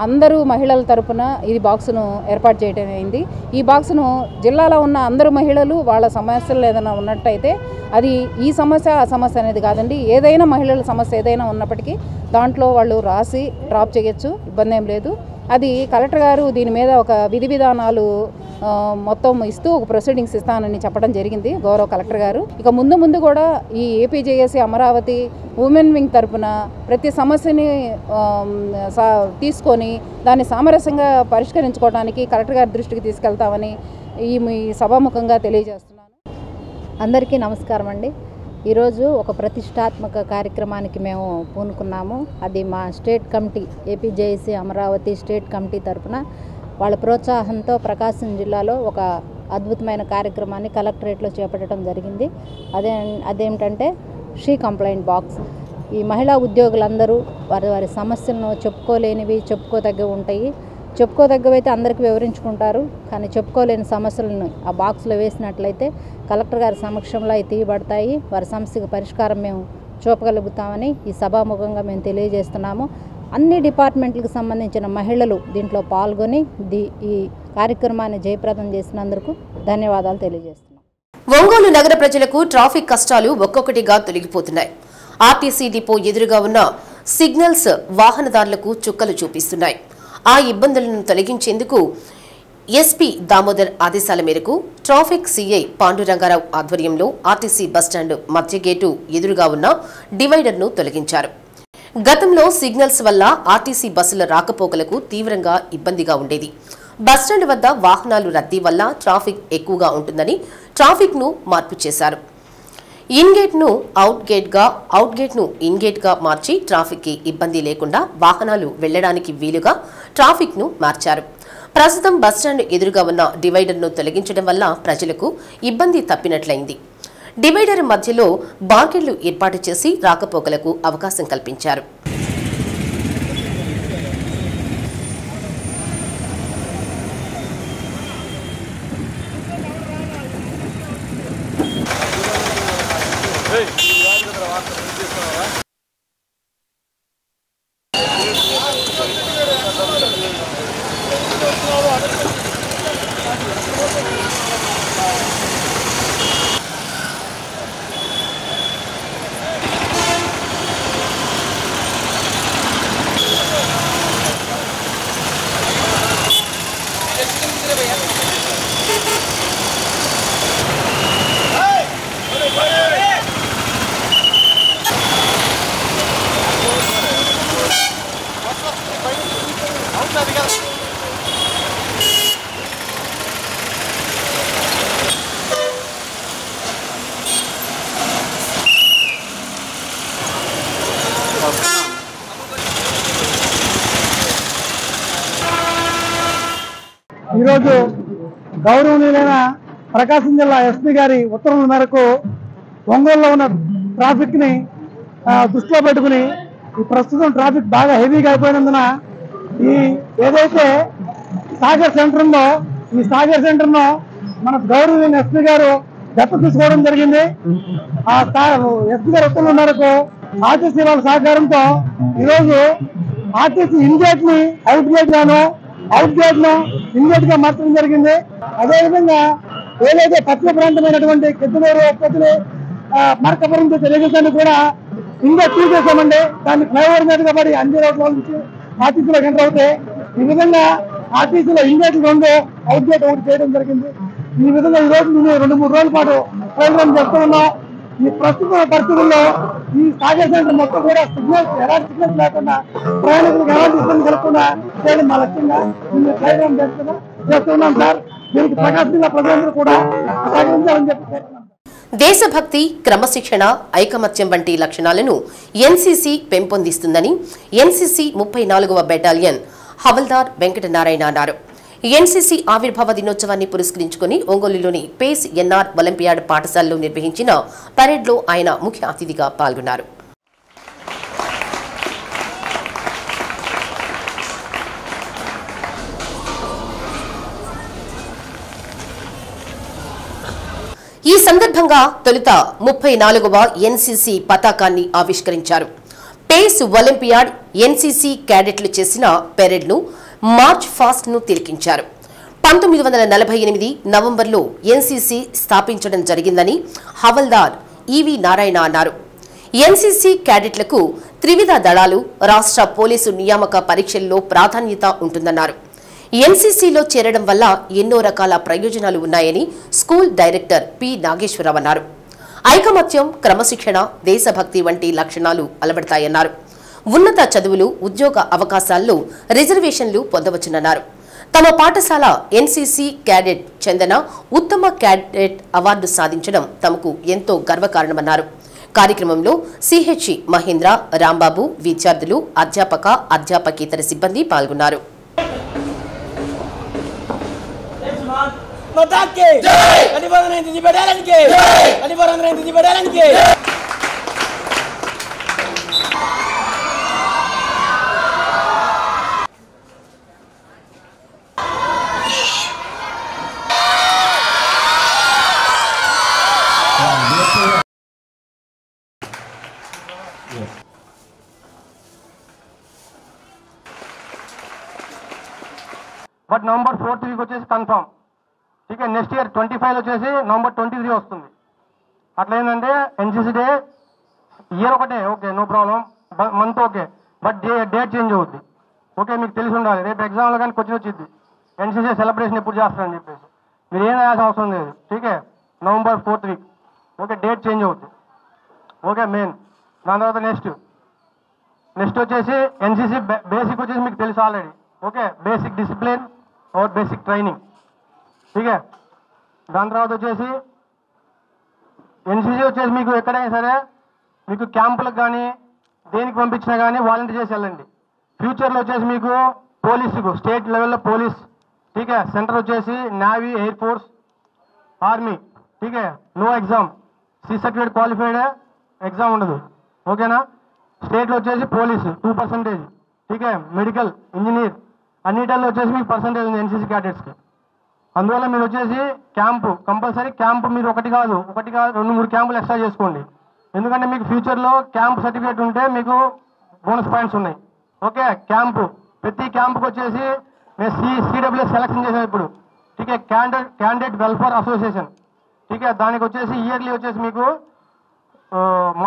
అందరూ మహిళల తరపున ఈ బాక్స్ను ఏర్పాటు చేయడం అయింది. ఈ బాక్స్ను జిల్లాలో ఉన్న అందరూ మహిళలు వాళ్ళ సమస్యలు ఏదైనా ఉన్నట్టయితే అది ఈ సమస్య ఆ సమస్య అనేది కాదండి. ఏదైనా మహిళల సమస్య ఏదైనా ఉన్నప్పటికీ దాంట్లో వాళ్ళు రాసి డ్రాప్ చేయొచ్చు, ఇబ్బంది ఏం లేదు. అది కలెక్టర్ గారు దీని మీద ఒక విధి విధానాలు మొత్తం ఇస్తూ ఒక ప్రొసీడింగ్స్ ఇస్తానని చెప్పడం జరిగింది గౌరవ కలెక్టర్ గారు. ఇక ముందు కూడా ఈ ఏపీజేఏసీ అమరావతి ఉమెన్ వింగ్ తరపున ప్రతి సమస్యని తీసుకొని దాన్ని సామరస్యంగా పరిష్కరించుకోవడానికి కలెక్టర్ గారి దృష్టికి తీసుకెళ్తామని ఈ సభాముఖంగా తెలియజేస్తున్నాను. అందరికీ నమస్కారం అండి. ఈరోజు ఒక ప్రతిష్టాత్మక కార్యక్రమానికి మేము పూనుకున్నాము. అది మా state committee, APJAC Amaravati state committee తరఫున వాళ్ళ ప్రోత్సాహంతో ప్రకాశం జిల్లాలో ఒక అద్భుతమైన కార్యక్రమాన్ని కలెక్టరేట్లో చేపట్టడం జరిగింది. అదేమిటంటే షీ కంప్లైంట్ బాక్స్. ఈ మహిళా ఉద్యోగులందరూ వారి సమస్యలను చెప్పుకోలేనివి, చెప్పుకోదగ్గవి ఉంటాయి. చెప్పుకోదగ్గవైతే అందరికీ వివరించుకుంటారు, కానీ చెప్పుకోలేని సమస్యలను ఆ బాక్స్లో వేసినట్లయితే కలెక్టర్ గారి సమక్షంలో అవి తీయబడతాయి. వారి సమస్యకు పరిష్కారం మేము చూపగలుగుతామని ఈ సభాముఖంగా మేము తెలియజేస్తున్నాము. అన్ని డిపార్ట్మెంట్లకు సంబంధించిన మహిళలు దీంట్లో పాల్గొని ఈ కార్యక్రమాన్ని జయప్రదం చేసినందుకు ధన్యవాదాలు తెలియజేస్తున్నాం. ఒంగోలు నగర ప్రజలకు ట్రాఫిక్ కష్టాలు ఒక్కొక్కటిగా తొలగిపోతున్నాయి. ఆర్టీసీ డిపో ఎదురుగా ఉన్న సిగ్నల్స్ వాహనదారులకు చుక్కలు చూపిస్తున్నాయి. ఆ ఇబ్బందులను తొలగించేందుకు ఎస్పీ దామోదర్ ఆదేశాల మేరకు ట్రాఫిక్ సీఐ పాండురంగారావు ఆధ్వర్యంలో ఆర్టీసీ బస్టాండ్ మధ్య గేటు ఎదురుగా ఉన్న డివైడర్ను తొలగించారు. గతంలో సిగ్నల్స్ వల్ల ఆర్టీసీ బస్సుల రాకపోకలకు తీవ్రంగా ఇబ్బందిగా ఉండేది. బస్టాండ్ వద్ద వాహనాలు రద్దీ వల్ల ట్రాఫిక్ ఎక్కువగా ఉంటుందని ట్రాఫిక్ను మార్పు చేశారు. ఇన్గేట్ను అవుట్గేట్గా, అవుట్గేట్ను ఇన్గేట్గా మార్చి ట్రాఫిక్కి ఇబ్బంది లేకుండా వాహనాలు వెళ్లడానికి వీలుగా ట్రాఫిక్ను మార్చారు. ప్రస్తుతం బస్టాండ్ ఎదురుగా ఉన్న డివైడర్ను తొలగించడం వల్ల ప్రజలకు ఇబ్బంది తప్పినట్లయింది. డివైడర్ మధ్యలో బార్కెళ్లు ఏర్పాటు చేసి రాకపోకలకు అవకాశం కల్పించారు. ఈరోజు గౌరవనీయులైన ప్రకాశం జిల్లా ఎస్పీ గారి ఉత్తర్వుల మేరకు ఒంగోలులో ఉన్న ట్రాఫిక్ని దృష్టిలో పెట్టుకుని ఈ ప్రస్తుతం ట్రాఫిక్ బాగా హెవీగా అయిపోయినందున ఈ ఏదైతే సాగర్ సెంటర్ ఉందో ఈ సాగర్ సెంటర్ను మన గౌరవనీయులైన ఎస్పీ గారు దత్తత తీసుకోవడం జరిగింది. ఆ ఎస్పీ గారి ఉత్తర్వుల మేరకు ఆర్టీసీ వాళ్ళ సహకారంతో ఈరోజు ఆర్టీసీ ఇన్గేట్ ని అవుట్ గేట్ గాను, అవుట్ గేట్ ను ఇన్గేట్ గా మార్చడం జరిగింది. అదేవిధంగా ఏదైతే పశ్చిమ ప్రాంతమైనటువంటి కిద్దలూరు, పొత్తులు, మార్కాపురం తెలియజేసాన్ని కూడా ఇన్గేట్ తీసేసామండి. దాన్ని ఫ్లైఓవర్ మీదుగా పడి అన్ని రోడ్ల నుంచి ఆర్టీసీలో ఎంటర్ అవుతాయి. ఈ విధంగా ఆర్టీసీలో ఇన్గేట్ 2, అవుట్ గేట్ 1 చేయడం జరిగింది. ఈ విధంగా ఈ రోజు మేము 2-3 రోజుల పాటు ప్రోగ్రామ్ చేస్తూ ఉన్నాం. ఈ ప్రస్తుత పరిస్థితుల్లో ఈ సాగర్ సెంటర్ మొత్తం కూడా సిగ్నల్స్, ఎలాంటి సిగ్నల్స్ లేకుండా ప్రయాణికులకు ఎలాంటి ఇబ్బంది కలగకుండా చేయడం మా లక్ష్యంగా మేము ప్రోగ్రామ్ చేస్తున్నాం సార్. దీనికి ప్రకాశం జిల్లా ప్రజలందరూ కూడా సహకరించాలని చెప్పి కోరుతున్నాం. దేశభక్తి, క్రమశిక్షణ, ఐకమత్యం వంటి లక్షణాలను ఎన్సీసీ పెంపొందిస్తుందని ఎన్సీసీ 34వ బెటాలియన్ హవల్దార్ వెంకటనారాయణ అన్నారు. ఎన్సీసీ ఆవిర్భావ దినోత్సవాన్ని పురస్కరించుకుని ఒంగోలులోని పేస్ ఎన్ఆర్ ఒలింపియాడ్ పాఠశాలలో నిర్వహించిన పరేడ్లో ఆయన ముఖ్య అతిథిగా పాల్గొన్నారు. ఈ సందర్భంగా తొలుత 34వ ఎన్సీసీ పతాకాన్ని ఆవిష్కరించారు. పేస్ ఒలింపియాడ్ ఎన్సీసీ క్యాడెట్లు చేసిన పెరేడ్ను మార్చ్ ఫాస్ట్ ను తిలకించారు. 1948 నవంబర్లో ఎన్సీసీ స్థాపించడం జరిగిందని హవల్దార్ ఈవి నారాయణ అన్నారు. ఎన్సీసీ క్యాడెట్లకు త్రివిధ దళాలు రాష్ట్ర పోలీసు నియామక పరీక్షల్లో ప్రాధాన్యత ఉంటుందన్నారు. ఎన్సీసీలో చేరడం వల్ల ఎన్నో రకాల ప్రయోజనాలు ఉన్నాయని స్కూల్ డైరెక్టర్ పి నాగేశ్వరరావు అన్నారు. ఐకమత్యం, క్రమశిక్షణ, దేశభక్తి వంటి లక్షణాలు అలవడతాయన్నారు. ఉన్నత చదువులు, ఉద్యోగ అవకాశాల్లో రిజర్వేషన్లు పొందవచ్చునన్నారు. తమ పాఠశాల ఎన్సీసీ క్యాడెట్ చందన ఉత్తమ క్యాడెట్ అవార్డు సాధించడం తమకు ఎంతో గర్వకారణమన్నారు. కార్యక్రమంలో సిహెచ్ మహేంద్ర, రాంబాబు, విద్యార్థులు, అధ్యాపక, అధ్యాపకేతర సిబ్బంది పాల్గొన్నారు. బట్ నవంబర్ 4th వీక్ వచ్చేసి కన్ఫర్మ్. ठीक है, నెక్స్ట్ ఇయర్ 25 వచ్చేసి నవంబర్ 23 వస్తుంది. అట్లా ఏంటంటే ఎన్సీసీ డే ఇయర్ ఒకటే, okay no problem, month okay, but date change అవుద్ది. ఓకే, మీకు తెలిసి ఉండాలి. రేపు ఎగ్జామ్లో కానీ క్వశ్చన్ వచ్చింది ఎన్సీసీ సెలబ్రేషన్ ఎప్పుడు చేస్తారని చెప్పేసి. మీరు ఏం రాయాల్సిన అవసరం లేదు. ठीक है, November 4th week okay, date change అవుద్ది. Okay main. దాని తర్వాత నెక్స్ట్ వచ్చేసి ఎన్సీసీ బేసిక్ వచ్చేసి మీకు తెలుసు ఆల్రెడీ. ఓకే, బేసిక్ డిసిప్లిన్ और बेसिक ट्रेनिंग. ठीक है, దాని తర్వాత వచ్చేసి ఎన్సీసీ వచ్చేసి మీకు ఎక్కడైనా సరే మీకు క్యాంపులకు కానీ దేనికి పంపించినా కానీ వాలంటీర్ చేసి వెళ్ళండి. ఫ్యూచర్లో వచ్చేసి మీకు పోలీసుకు స్టేట్ లెవెల్లో పోలీస్, ठीक है, సెంటర్ వచ్చేసి నేవీ, ఎయిర్ ఫోర్స్, ఆర్మీ. ठीक है, no exam, C certificate qualified exam ఉండదు. ఓకేనా. స్టేట్లో వచ్చేసి పోలీసు 2%. ठीक है, మెడికల్, ఇంజనీర్ అన్నిటిలో వచ్చేసి మీకు పర్సంటేజ్ ఉంది ఎన్సీసీ క్యాడెట్స్కి. అందువల్ల మీరు వచ్చేసి క్యాంపు కంపల్సరీ, క్యాంపు మీరు ఒకటి కాదు 2-3 క్యాంపులు ఎక్స్ట్రా చేసుకోండి. ఎందుకంటే మీకు ఫ్యూచర్లో క్యాంప్ సర్టిఫికేట్ ఉంటే మీకు బోనస్ పాయింట్స్ ఉన్నాయి. ఓకే, క్యాంపు ప్రతి క్యాంపుకి వచ్చేసి మేము సిడబ్ల్యూఎస్ సెలెక్షన్ చేసాం ఇప్పుడు. ठीक है, క్యాండిడేట్ వెల్ఫేర్ అసోసియేషన్. ठीक है, దానికి వచ్చేసి ఇయర్లీ వచ్చేసి మీకు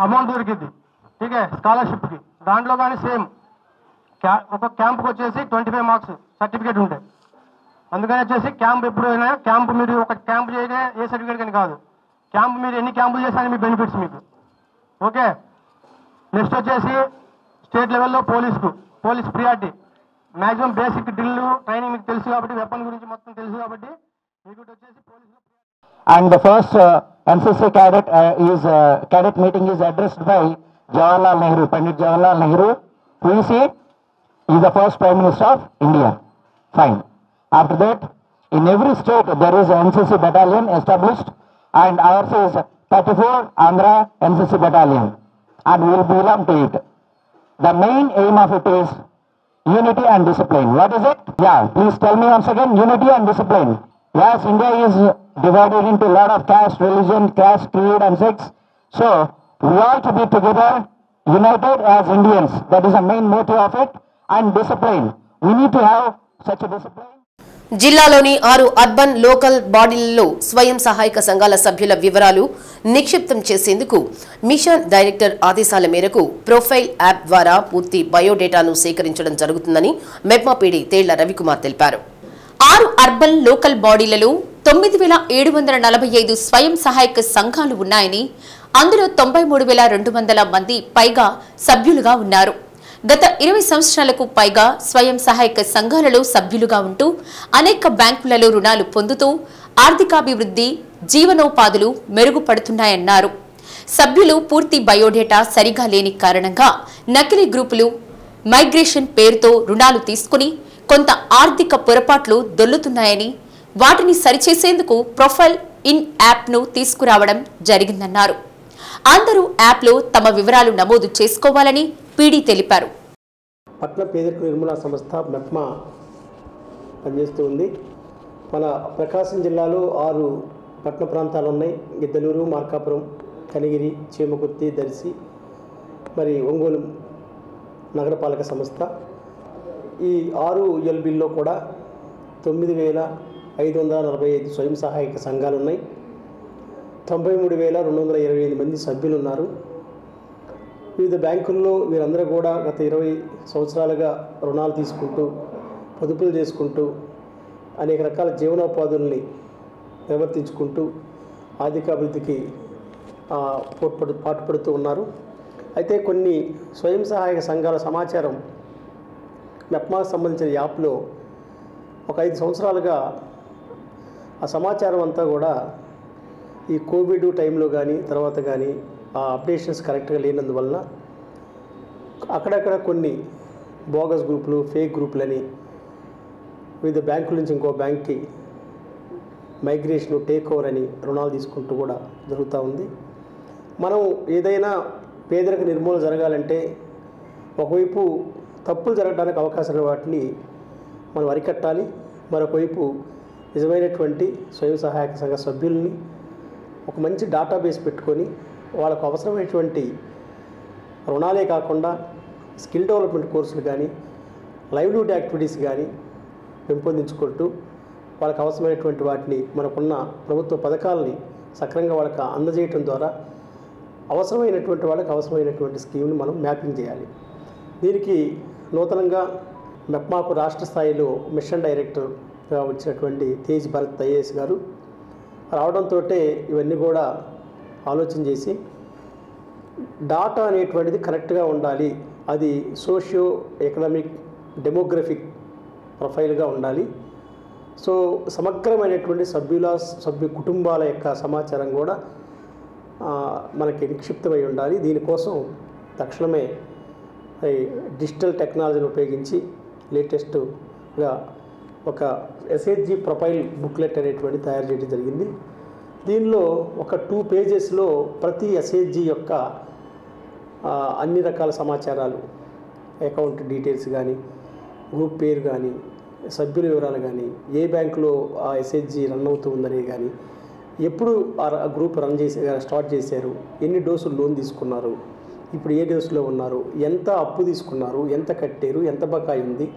అమౌంట్ దొరికిద్ది. ठीक है, స్కాలర్షిప్కి. దాంట్లో కానీ సేమ్ ఒక క్యాంప్కి వచ్చేసి 25 మార్క్స్ సర్టిఫికేట్ ఉంటాయి. అందుకని వచ్చేసి క్యాంప్ ఎప్పుడైనా క్యాంప్ మీరు ఒక క్యాంప్ చేయగా ఏ సర్టిఫికేట్ కానీ కాదు, క్యాంప్ మీరు ఎన్ని క్యాంపులు చేసినా మీ బెనిఫిట్స్ మీకు. ఓకే, నెక్స్ట్ వచ్చేసి స్టేట్ లెవెల్లో police priority. Maximum basic drill training మీకు తెలుసు కాబట్టి, వెపన్ గురించి మొత్తం తెలుసు కాబట్టి మీకు వచ్చేసి పోలీసులో. And the first NCC cadet meeting is addressed by Jawaharlal Nehru, Pandit Jawaharlal Nehru, who is the first Prime Minister of India. Fine. After that, in every state there is an NCC battalion established, and ours is 34 Andhra NCC battalion, and we will belong to it. The main aim of it is unity and discipline. What is it? Yeah, please tell me once again. Unity and discipline. Yes, India is divided into a lot of caste, religion, caste, creed and sex. So, we all to be together, united as Indians. That is the main motive of it. And discipline. We need to have such a discipline. జిల్లాలోని 6 urban local బాడీలలో స్వయం సహాయక సంఘాల సభ్యుల వివరాలు నిక్షిప్తం చేసేందుకు mission director ఆదేశాల మేరకు ప్రొఫైల్ యాప్ ద్వారా పూర్తి బయోడేటాను సేకరించడం జరుగుతుందని మెప్మా పీడీ తేళ్ల రవికుమార్ తెలిపారు. 6 అర్బన్ లోకల్ బాడీలలో 9,745 స్వయం సహాయక సంఘాలు ఉన్నాయని, అందులో 93,200 మంది పైగా సభ్యులుగా ఉన్నారు. గత 20 సంవత్సరాలకు పైగా స్వయం సహాయక సంఘాలలో సభ్యులుగా ఉంటూ అనేక బ్యాంకులలో రుణాలు పొందుతూ ఆర్థికాభివృద్ధి, జీవనోపాధులు మెరుగుపడుతున్నాయన్నారు. సభ్యులు పూర్తి బయోడేటా సరిగా లేని కారణంగా నకిలీ గ్రూపులు మైగ్రేషన్ పేరుతో రుణాలు తీసుకుని కొంత ఆర్థిక పొరపాట్లు దొల్లుతున్నాయని, వాటిని సరిచేసేందుకు ప్రొఫైల్ ఇన్ యాప్ను తీసుకురావడం జరిగిందన్నారు. అందరూ యాప్లో తమ వివరాలు నమోదు చేసుకోవాలని పీడీ తెలిపారు. పట్న పేదరిక నిర్మూలన సంస్థ మెప్మా పనిచేస్తూ ఉంది. మన ప్రకాశం జిల్లాలో 6 పట్టణ ప్రాంతాలు ఉన్నాయి. గిద్దలూరు, మార్కాపురం, కనిగిరి, చీమకుర్తి, దర్శి, మరి ఒంగోలు నగరపాలక సంస్థ. ఈ 6 ULBల్లో కూడా 9,545 స్వయం సహాయక సంఘాలు ఉన్నాయి. 93,228 మంది సభ్యులు ఉన్నారు. వివిధ బ్యాంకుల్లో వీరందరూ కూడా గత 20 సంవత్సరాలుగా రుణాలు తీసుకుంటూ పొదుపులు చేసుకుంటూ అనేక రకాల జీవనోపాధుల్ని నిర్వర్తించుకుంటూ ఆర్థికాభివృద్ధికి పాటుపడుతూ ఉన్నారు. అయితే కొన్ని స్వయం సహాయక సంఘాల సమాచారం మెప్మాకు సంబంధించిన యాప్లో ఒక 5 సంవత్సరాలుగా ఆ సమాచారం అంతా కూడా ఈ కోవిడ్ టైంలో కానీ తర్వాత కానీ ఆ అప్డేషన్స్ కరెక్ట్గా లేనందువల్ల అక్కడక్కడ కొన్ని బోగస్ గ్రూపులు, ఫేక్ గ్రూపులని వివిధ బ్యాంకుల నుంచి ఇంకో బ్యాంక్కి మైగ్రేషన్, టేక్ ఓవర్ అని రుణాలు తీసుకుంటూ కూడా జరుగుతూ ఉంది. మనం ఏదైనా పేదరిక నిర్మూలన జరగాలంటే ఒకవైపు తప్పులు జరగడానికి అవకాశం వాటిని మనం అరికట్టాలి, మరొకవైపు నిజమైనటువంటి స్వయం సహాయక సంఘ సభ్యుల్ని ఒక మంచి డేటాబేస్ పెట్టుకొని వాళ్ళకు అవసరమైనటువంటి రుణాలే కాకుండా స్కిల్ డెవలప్మెంట్ కోర్సులు కానీ లైవ్లీహుడ్ యాక్టివిటీస్ కానీ పెంపొందించుకుంటూ వాళ్ళకి అవసరమైనటువంటి వాటిని మనకున్న ప్రభుత్వ పథకాలని సక్రమంగా వాళ్ళకి అందజేయటం ద్వారా అవసరమైనటువంటి వాళ్ళకి అవసరమైనటువంటి స్కీమ్ని మనం మ్యాపింగ్ చేయాలి. దీనికి నూతనంగా మెప్మాకు రాష్ట్ర స్థాయిలో మిషన్ డైరెక్టర్గా వచ్చినటువంటి తేజ్ భరత్ ఐఏఎస్ గారు రావడంతో ఇవన్నీ కూడా ఆలోచన చేసి డాటా అనేటువంటిది కరెక్ట్గా ఉండాలి, అది సోషియో ఎకనామిక్ డెమోగ్రఫిక్ ప్రొఫైల్గా ఉండాలి. సో సమగ్రమైనటువంటి సభ్య కుటుంబాల యొక్క సమాచారం కూడా మనకి నిక్షిప్తమై ఉండాలి. దీనికోసం తక్షణమే డిజిటల్ టెక్నాలజీని ఉపయోగించి లేటెస్ట్గా ఒక ఎస్హెచ్జి ప్రొఫైల్ బుక్లెట్ అనేటువంటి తయారు చేయడం జరిగింది. దీనిలో ఒక 2 పేజెస్లో ప్రతి ఎస్హెచ్జి యొక్క అన్ని రకాల సమాచారాలు, అకౌంట్ డీటెయిల్స్ కానీ, గ్రూప్ పేరు కానీ, సభ్యుల వివరాలు కానీ, ఏ బ్యాంకులో ఆ ఎస్హెచ్జి రన్ అవుతూ ఉందనేది కానీ, ఎప్పుడు ఆ గ్రూప్ స్టార్ట్ చేశారు, ఎన్ని డోసులు లోన్ తీసుకున్నారు, ఇప్పుడు ఏ డోసులో ఉన్నారు, ఎంత అప్పు తీసుకున్నారు, ఎంత కట్టారు, ఎంత బకాయి ఉంది,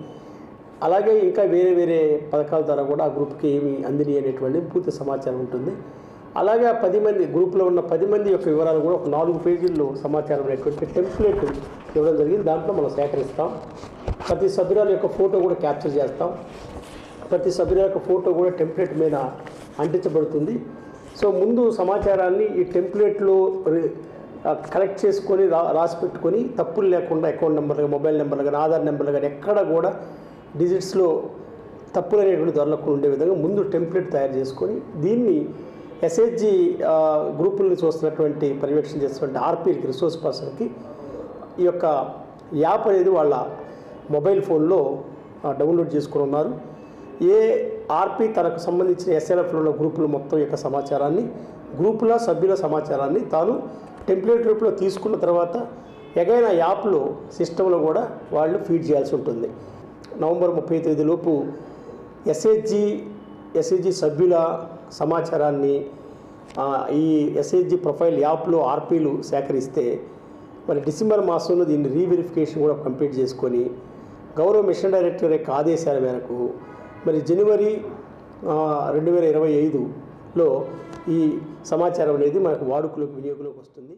అలాగే ఇంకా వేరే వేరే పథకాల ద్వారా కూడా ఆ గ్రూప్కి ఏమి అందిని అనేటువంటి పూర్తి సమాచారం ఉంటుంది. అలాగే 10 మంది గ్రూప్లో ఉన్న 10 మంది యొక్క వివరాలు కూడా ఒక 4 పేజీల్లో సమాచారం అనేటువంటి టెంప్లెట్ ఇవ్వడం జరిగింది. దాంట్లో మనం సేకరిస్తాం. ప్రతి సభ్యురాల యొక్క ఫోటో కూడా క్యాప్చర్ చేస్తాం. ప్రతి సభ్యుల యొక్క ఫోటో కూడా టెంప్లెట్ మీద అంటించబడుతుంది. సో ముందు సమాచారాన్ని ఈ టెంప్లెట్లో కలెక్ట్ చేసుకొని రాసి పెట్టుకొని తప్పులు లేకుండా అకౌంట్ నెంబర్లు, మొబైల్ నెంబర్లు కానీ, ఆధార్ నెంబర్లు కానీ ఎక్కడ కూడా డిజిట్స్లో తప్పులు అనేటువంటి దొరకకుండా ఉండే విధంగా ముందు టెంప్లెట్ తయారు చేసుకొని దీన్ని ఎస్హెచ్జి గ్రూపుల్ని చూస్తున్నటువంటి పర్యవేక్షణ చేస్తున్నటువంటి ఆర్పీకి, రిసోర్స్ పర్సన్కి ఈ యొక్క యాప్ అనేది వాళ్ళ మొబైల్ ఫోన్లో డౌన్లోడ్ చేసుకుని ఉన్నారు. ఏ ఆర్పీ తనకు సంబంధించిన ఎస్ఎల్ఎఫ్లో ఉన్న గ్రూపుల మొత్తం యొక్క సమాచారాన్ని, గ్రూపుల సభ్యుల సమాచారాన్ని తాను టెంప్లెట్ రూపంలో తీసుకున్న తర్వాత ఎగైన యాప్లో సిస్టంలో కూడా వాళ్ళు ఫీడ్ చేయాల్సి ఉంటుంది. నవంబర్ 30 లోపు ఎస్హెచ్జి సభ్యుల సమాచారాన్ని ఈ ఎస్హెచ్జి ప్రొఫైల్ యాప్లో ఆర్పీలు సేకరిస్తే మరి డిసెంబర్ మాసంలో దీన్ని రీవెరిఫికేషన్ కూడా కంప్లీట్ చేసుకొని గౌరవ మిషన్ డైరెక్టర్ యొక్క ఆదేశాల మేరకు మరి జనవరి 2025లో ఈ సమాచారం అనేది మనకు వాడుకలోకి వినియోగంలోకి వస్తుంది.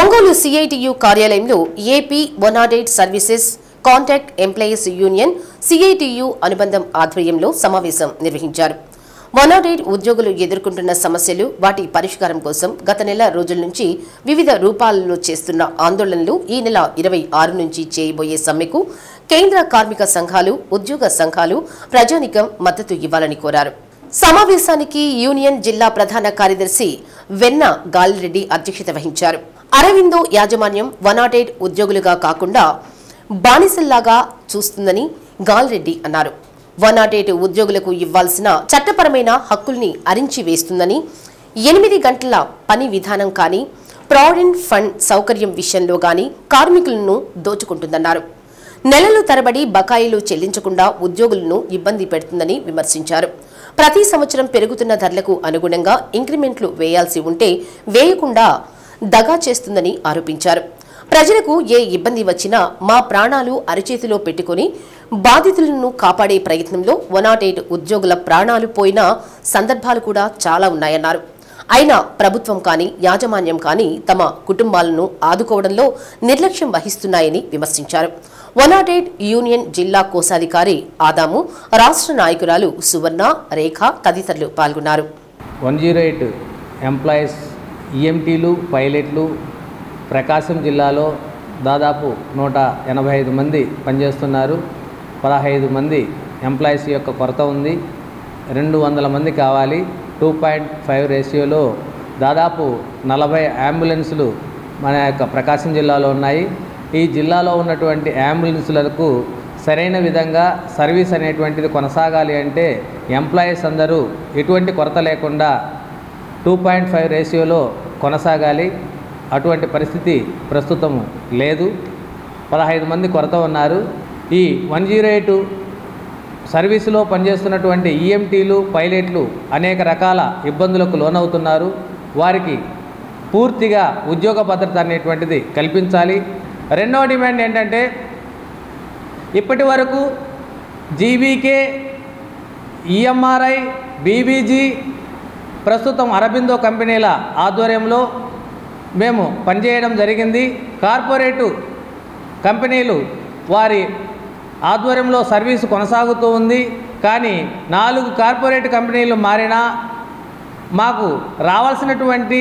ఒంగోలు సిఐటియు కార్యాలయంలో AP 108 services contract employees union CITU అనుబంధం ఆధ్వర్యంలో సమావేశం నిర్వహించారు. 108 ఉద్యోగులు ఎదుర్కొంటున్న సమస్యలు, వాటి పరిష్కారం కోసం గత నెల రోజుల నుంచి వివిధ రూపాలలో చేస్తున్న ఆందోళనలు ఈ నెల 26 నుంచి చేయబోయే సమ్మెకు కేంద్ర కార్మిక సంఘాలు, ఉద్యోగ సంఘాలు, ప్రజానికం మద్దతు ఇవ్వాలని కోరారు. సమావేశానికి యూనియన్ జిల్లా ప్రధాన కార్యదర్శి వెన్న గాలిరెడ్డి అధ్యక్షత వహించారు. అరవిందో యాజమాన్యం 108 ఉద్యోగులుగా కాకుండా బానిసల్లాగా చూస్తుందని గాలిరెడ్డి అన్నారు. 108 ఉద్యోగులకు ఇవ్వాల్సిన చట్టపరమైన హక్కుల్ని అరించి వేస్తుందని, 8 గంటల పని విధానం కానీ, ప్రావిడెంట్ ఫండ్ సౌకర్యం విషయంలో కానీ కార్మికులను దోచుకుంటుందన్నారు. నెలలు తరబడి బకాయిలు చెల్లించకుండా ఉద్యోగులను ఇబ్బంది పెడుతుందని విమర్శించారు. ప్రతి సంవత్సరం పెరుగుతున్న ధరలకు అనుగుణంగా ఇంక్రిమెంట్లు వేయాల్సి ఉంటే వేయకుండా దగా చేస్తుందని ఆరోపించారు. ప్రజలకు ఏ ఇబ్బంది వచ్చినా మా ప్రాణాలు అరచేతిలో పెట్టుకుని బాధితులను కాపాడే ప్రయత్నంలో 108 ఉద్యోగుల ప్రాణాలు పోయిన సందర్భాలు కూడా చాలా ఉన్నాయన్నారు. అయినా ప్రభుత్వం కానీ యాజమాన్యం కానీ తమ కుటుంబాలను ఆదుకోవడంలో నిర్లక్ష్యం వహిస్తున్నాయని విమర్శించారు. 108 యూనియన్ జిల్లా కోశాధికారి ఆదాము, రాష్ట్ర నాయకురాలు సువర్ణ, రేఖ తదితరులు పాల్గొన్నారు. 108 ఎంప్లాయీస్ ఈఎంటీలు, పైలట్లు ప్రకాశం జిల్లాలో దాదాపు 185 మంది పనిచేస్తున్నారు. 15 మంది ఎంప్లాయీస్ యొక్క కొరత ఉంది. 200 మంది కావాలి. 2.5 రేషియోలో దాదాపు 40 అంబులెన్సులు మన యొక్క ప్రకాశం జిల్లాలో ఉన్నాయి. ఈ జిల్లాలో ఉన్నటువంటి అంబులెన్సులకు సరైన విధంగా సర్వీస్ అనేటువంటిది కొనసాగాలి అంటే ఎంప్లాయీస్ అందరూ ఎటువంటి కొరత లేకుండా 2.5 రేషియోలో కొనసాగాలి. అటువంటి పరిస్థితి ప్రస్తుతం లేదు. 15 మంది కొరత ఉన్నారు. ఈ 108 సర్వీసులో పనిచేస్తున్నటువంటి ఈఎంటీలు, పైలట్లు అనేక రకాల ఇబ్బందులకు లోనవుతున్నారు. వారికి పూర్తిగా ఉద్యోగ భద్రత అనేటువంటిది కల్పించాలి. రెండవ డిమాండ్ ఏంటంటే, ఇప్పటి వరకు జీవీకే, ఈఎంఆర్ఐ, బీబీజీ, ప్రస్తుతం అరబిందో కంపెనీల ఆధ్వర్యంలో మేము పనిచేయడం జరిగింది. కార్పొరేటు కంపెనీలు వారి ఆధ్వర్యంలో సర్వీసు కొనసాగుతూ ఉంది. కానీ 4 కార్పొరేట్ కంపెనీలు మారినా మాకు రావాల్సినటువంటి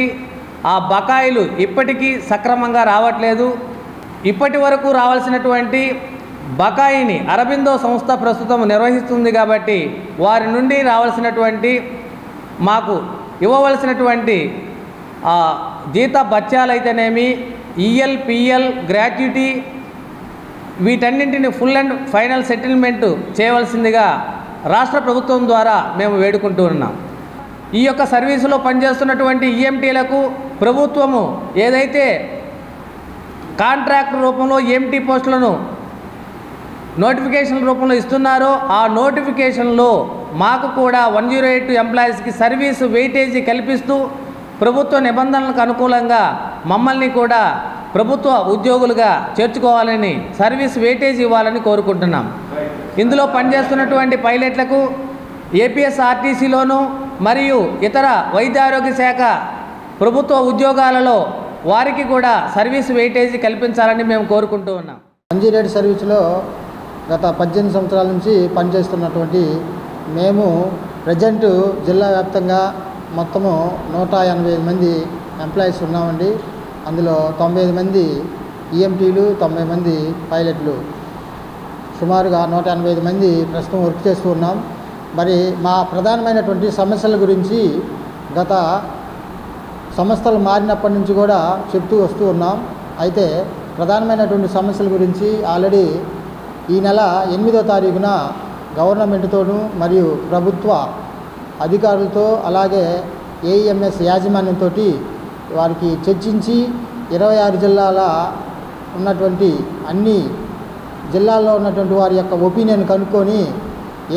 ఆ బకాయిలు ఇప్పటికీ సక్రమంగా రావట్లేదు. ఇప్పటి వరకు రావాల్సినటువంటి బకాయిని అరబిందో సంస్థ ప్రస్తుతం నిర్వహిస్తుంది కాబట్టి వారి నుండి రావాల్సినటువంటి మాకు ఇవ్వవలసినటువంటి జీత భత్యాలైతేనేమి, ఈఎల్, పిఎల్, గ్రాట్యుటీ వీటన్నింటిని ఫుల్ అండ్ ఫైనల్ సెటిల్మెంట్ చేయవలసిందిగా రాష్ట్ర ప్రభుత్వం ద్వారా మేము వేడుకుంటూ ఉన్నాం. ఈ యొక్క సర్వీసులో పనిచేస్తున్నటువంటి ఈఎంటీలకు ప్రభుత్వము ఏదైతే కాంట్రాక్ట్ రూపంలో ఈఎంటీ పోస్టులను నోటిఫికేషన్ రూపంలో ఇస్తున్నారో ఆ నోటిఫికేషన్లో మాకు కూడా 108 ఎంప్లాయీస్కి సర్వీసు వెయిటేజీ కల్పిస్తూ ప్రభుత్వ నిబంధనలకు అనుకూలంగా మమ్మల్ని కూడా ప్రభుత్వ ఉద్యోగులుగా చేర్చుకోవాలని, సర్వీస్ వెయిటేజ్ ఇవ్వాలని కోరుకుంటున్నాం. ఇందులో పనిచేస్తున్నటువంటి పైలట్లకు ఏపీఎస్ఆర్టీసీలోను మరియు ఇతర వైద్య ఆరోగ్య శాఖ ప్రభుత్వ ఉద్యోగాలలో వారికి కూడా సర్వీస్ వెయిటేజీ కల్పించాలని మేము కోరుకుంటూ ఉన్నాం. 108 సర్వీసులో గత 18 సంవత్సరాల నుంచి పనిచేస్తున్నటువంటి మేము ప్రజెంట్ జిల్లా వ్యాప్తంగా మొత్తము 185 మంది ఎంప్లాయీస్ ఉన్నామండి. అందులో 95 మంది ఈఎంటీలు, 90 మంది పైలట్లు, సుమారుగా 185 మంది ప్రస్తుతం వర్క్ చేస్తూ ఉన్నాం. మరి మా ప్రధానమైనటువంటి సమస్యల గురించి గత సంస్థలు మారినప్పటి నుంచి కూడా చెప్తూ వస్తూ ఉన్నాం. అయితే ప్రధానమైనటువంటి సమస్యల గురించి ఆల్రెడీ ఈ నెల 8వ తారీఖున గవర్నమెంట్తోనూ మరియు ప్రభుత్వ అధికారులతో అలాగే ఏఈఎంఎస్ యాజమాన్యంతో వారికి చర్చించి 26 జిల్లాల ఉన్నటువంటి అన్ని జిల్లాల్లో ఉన్నటువంటి వారి యొక్క ఒపీనియన్ కనుక్కొని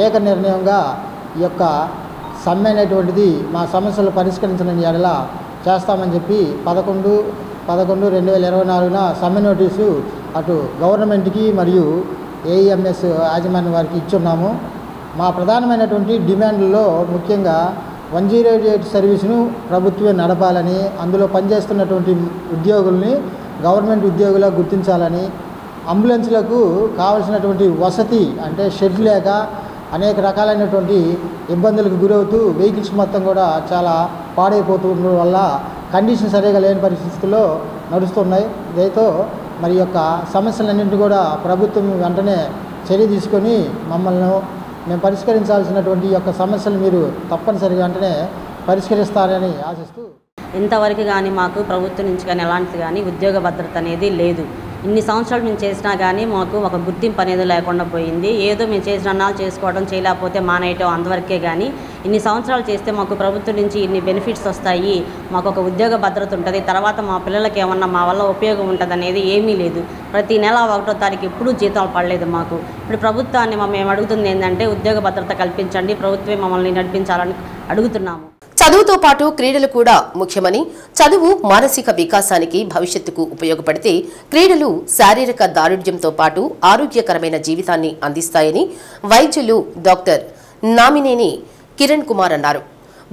ఏక నిర్ణయంగా ఈ యొక్క సమ్మె అనేటువంటిది మా సమస్యలు పరిష్కరించడం ఎడలా చేస్తామని చెప్పి 11/11/2024 సమ్మె నోటీసు అటు గవర్నమెంట్కి మరియు ఏఈఎంఎస్ యాజమాన్యం వారికి ఇచ్చున్నాము. మా ప్రధానమైనటువంటి డిమాండ్లలో ముఖ్యంగా 108 సర్వీసును ప్రభుత్వమే నడపాలని, అందులో పనిచేస్తున్నటువంటి ఉద్యోగుల్ని గవర్నమెంట్ ఉద్యోగులుగా గుర్తించాలని, అంబులెన్స్లకు కావలసినటువంటి వసతి అంటే షెడ్ లేక అనేక రకాలైనటువంటి ఇబ్బందులకు గురవుతూ వెహికల్స్ మొత్తం కూడా చాలా పాడైపోతుండడం వల్ల కండిషన్ సరిగా లేని పరిస్థితుల్లో నడుస్తున్నాయి. దీంతో మరి యొక్క సమస్యలన్నింటినీ కూడా ప్రభుత్వం వెంటనే చర్య తీసుకొని మమ్మల్ని మేము పరిష్కరించాల్సినటువంటి యొక్క సమస్యలు మీరు తప్పనిసరిగా వెంటనే పరిష్కరిస్తారని ఆశిస్తూ, ఇంతవరకు కానీ మాకు ప్రభుత్వం నుంచి కానీ ఎలాంటిది కానీ ఉద్యోగ భద్రత అనేది లేదు. ఇన్ని సంవత్సరాలు మేము చేసినా కానీ మాకు ఒక గుర్తింపు అనేది లేకుండా పోయింది. ఏదో మేము చేసిన అన్నాలు చేసుకోవడం, చేయలేకపోతే మానేయటం అంతవరకే. కానీ ఇన్ని సంవత్సరాలు చేస్తే మాకు ప్రభుత్వం నుంచి ఇన్ని బెనిఫిట్స్ వస్తాయి, మాకు ఒక ఉద్యోగ భద్రత ఉంటుంది, తర్వాత మా పిల్లలకి ఏమన్నా మా వల్ల ఉపయోగం ఉంటుంది అనేది ఏమీ లేదు. ప్రతి నెల 1వ తారీఖు ఎప్పుడూ జీతాలు పడలేదు మాకు. ఇప్పుడు ప్రభుత్వాన్ని మేము అడుగుతుంది ఏంటంటే ఉద్యోగ భద్రత కల్పించండి, ప్రభుత్వమే మమ్మల్ని నడిపించాలని అడుగుతున్నాము. చదువుతో పాటు క్రీడలు కూడా ముఖ్యమని, చదువు మానసిక వికాసానికి భవిష్యత్తుకు ఉపయోగపడితే క్రీడలు శారీరక దారుఢ్యంతో పాటు ఆరోగ్యకరమైన జీవితాన్ని అందిస్తాయని వైద్యులు డాక్టర్ నామినేని కిరణ్ కుమార్ అన్నారు.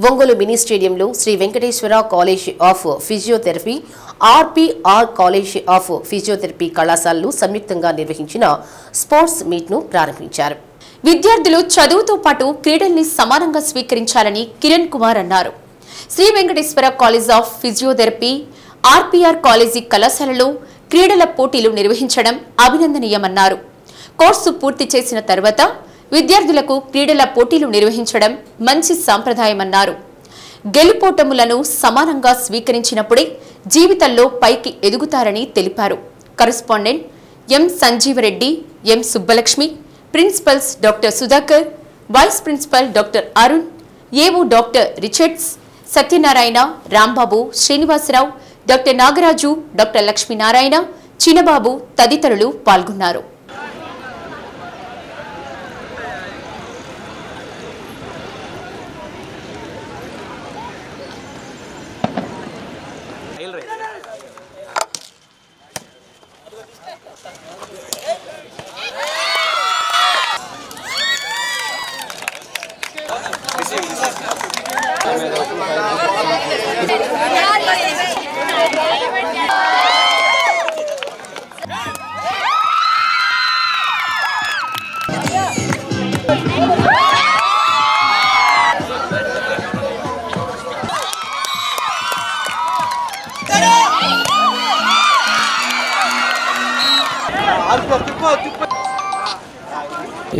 ఒంగోలు మినీ స్టేడియంలో Shri Venkateswara college of physiotherapy, RPR college of physiotherapy కళాశాలలు సంయుక్తంగా నిర్వహించిన స్పోర్ట్స్ మీట్ను ప్రారంభించారు. విద్యార్థులు చదువుతో పాటు క్రీడల్ని సమానంగా స్వీకరించాలని కిరణ్ కుమార్ అన్నారు. Shri Venkateswara college of physiotherapy, RPR college కళాశాలలో క్రీడల పోటీలు నిర్వహించడం అభినందనీయమన్నారు. కోర్సు పూర్తి చేసిన తర్వాత విద్యార్థులకు క్రీడల పోటీలు నిర్వహించడం మంచి సాంప్రదాయమన్నారు. గెలుపోటములను సమానంగా స్వీకరించినప్పుడే జీవితంలో పైకి ఎదుగుతారని తెలిపారు. Correspondent M Sanjeeva Reddy, M Subbalakshmi, principals doctor Sudhakar, vice principal doctor Arun, AO doctor Richards, Satyanarayana, Rambabu, Srinivasa Rao, doctor Nagaraju, doctor Lakshminarayana, Chinnababu తదితరులు పాల్గొన్నారు.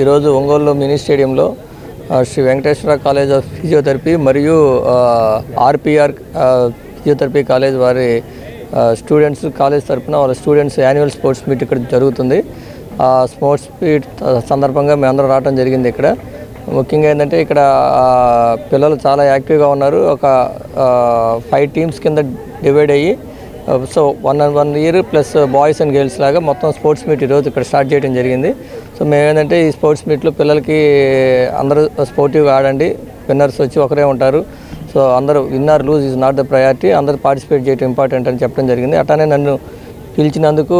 ఈరోజు ఒంగోలు మినీ స్టేడియంలో Shri Venkateswara college of physiotherapy మరియు ఆర్పీఆర్ ఫిజియోథెరపీ కాలేజ్ వారి స్టూడెంట్స్ కాలేజ్ తరఫున వాళ్ళ స్టూడెంట్స్ యాన్యువల్ స్పోర్ట్స్ మీట్ ఇక్కడ జరుగుతుంది. ఆ స్పోర్ట్స్ మీట్ సందర్భంగా మేమందరం రావడం జరిగింది. ఇక్కడ ముఖ్యంగా ఏంటంటే ఇక్కడ పిల్లలు చాలా యాక్టివ్గా ఉన్నారు. ఒక 5 టీమ్స్ కింద డివైడ్ అయ్యి so 1 year plus boys and girls లాగా మొత్తం స్పోర్ట్స్ మీట్ ఈరోజు ఇక్కడ స్టార్ట్ చేయడం జరిగింది. సో మేమేంటంటే ఈ స్పోర్ట్స్ మీట్లో పిల్లలకి అందరూ స్పోర్టివ్గా ఆడండి, విన్నర్స్ వచ్చి ఒకరే ఉంటారు. సో అందరూ winner lose is not the priority, అందరూ పార్టిసిపేట్ చేయడం ఇంపార్టెంట్ అని చెప్పడం జరిగింది. అట్లానే నన్ను పిలిచినందుకు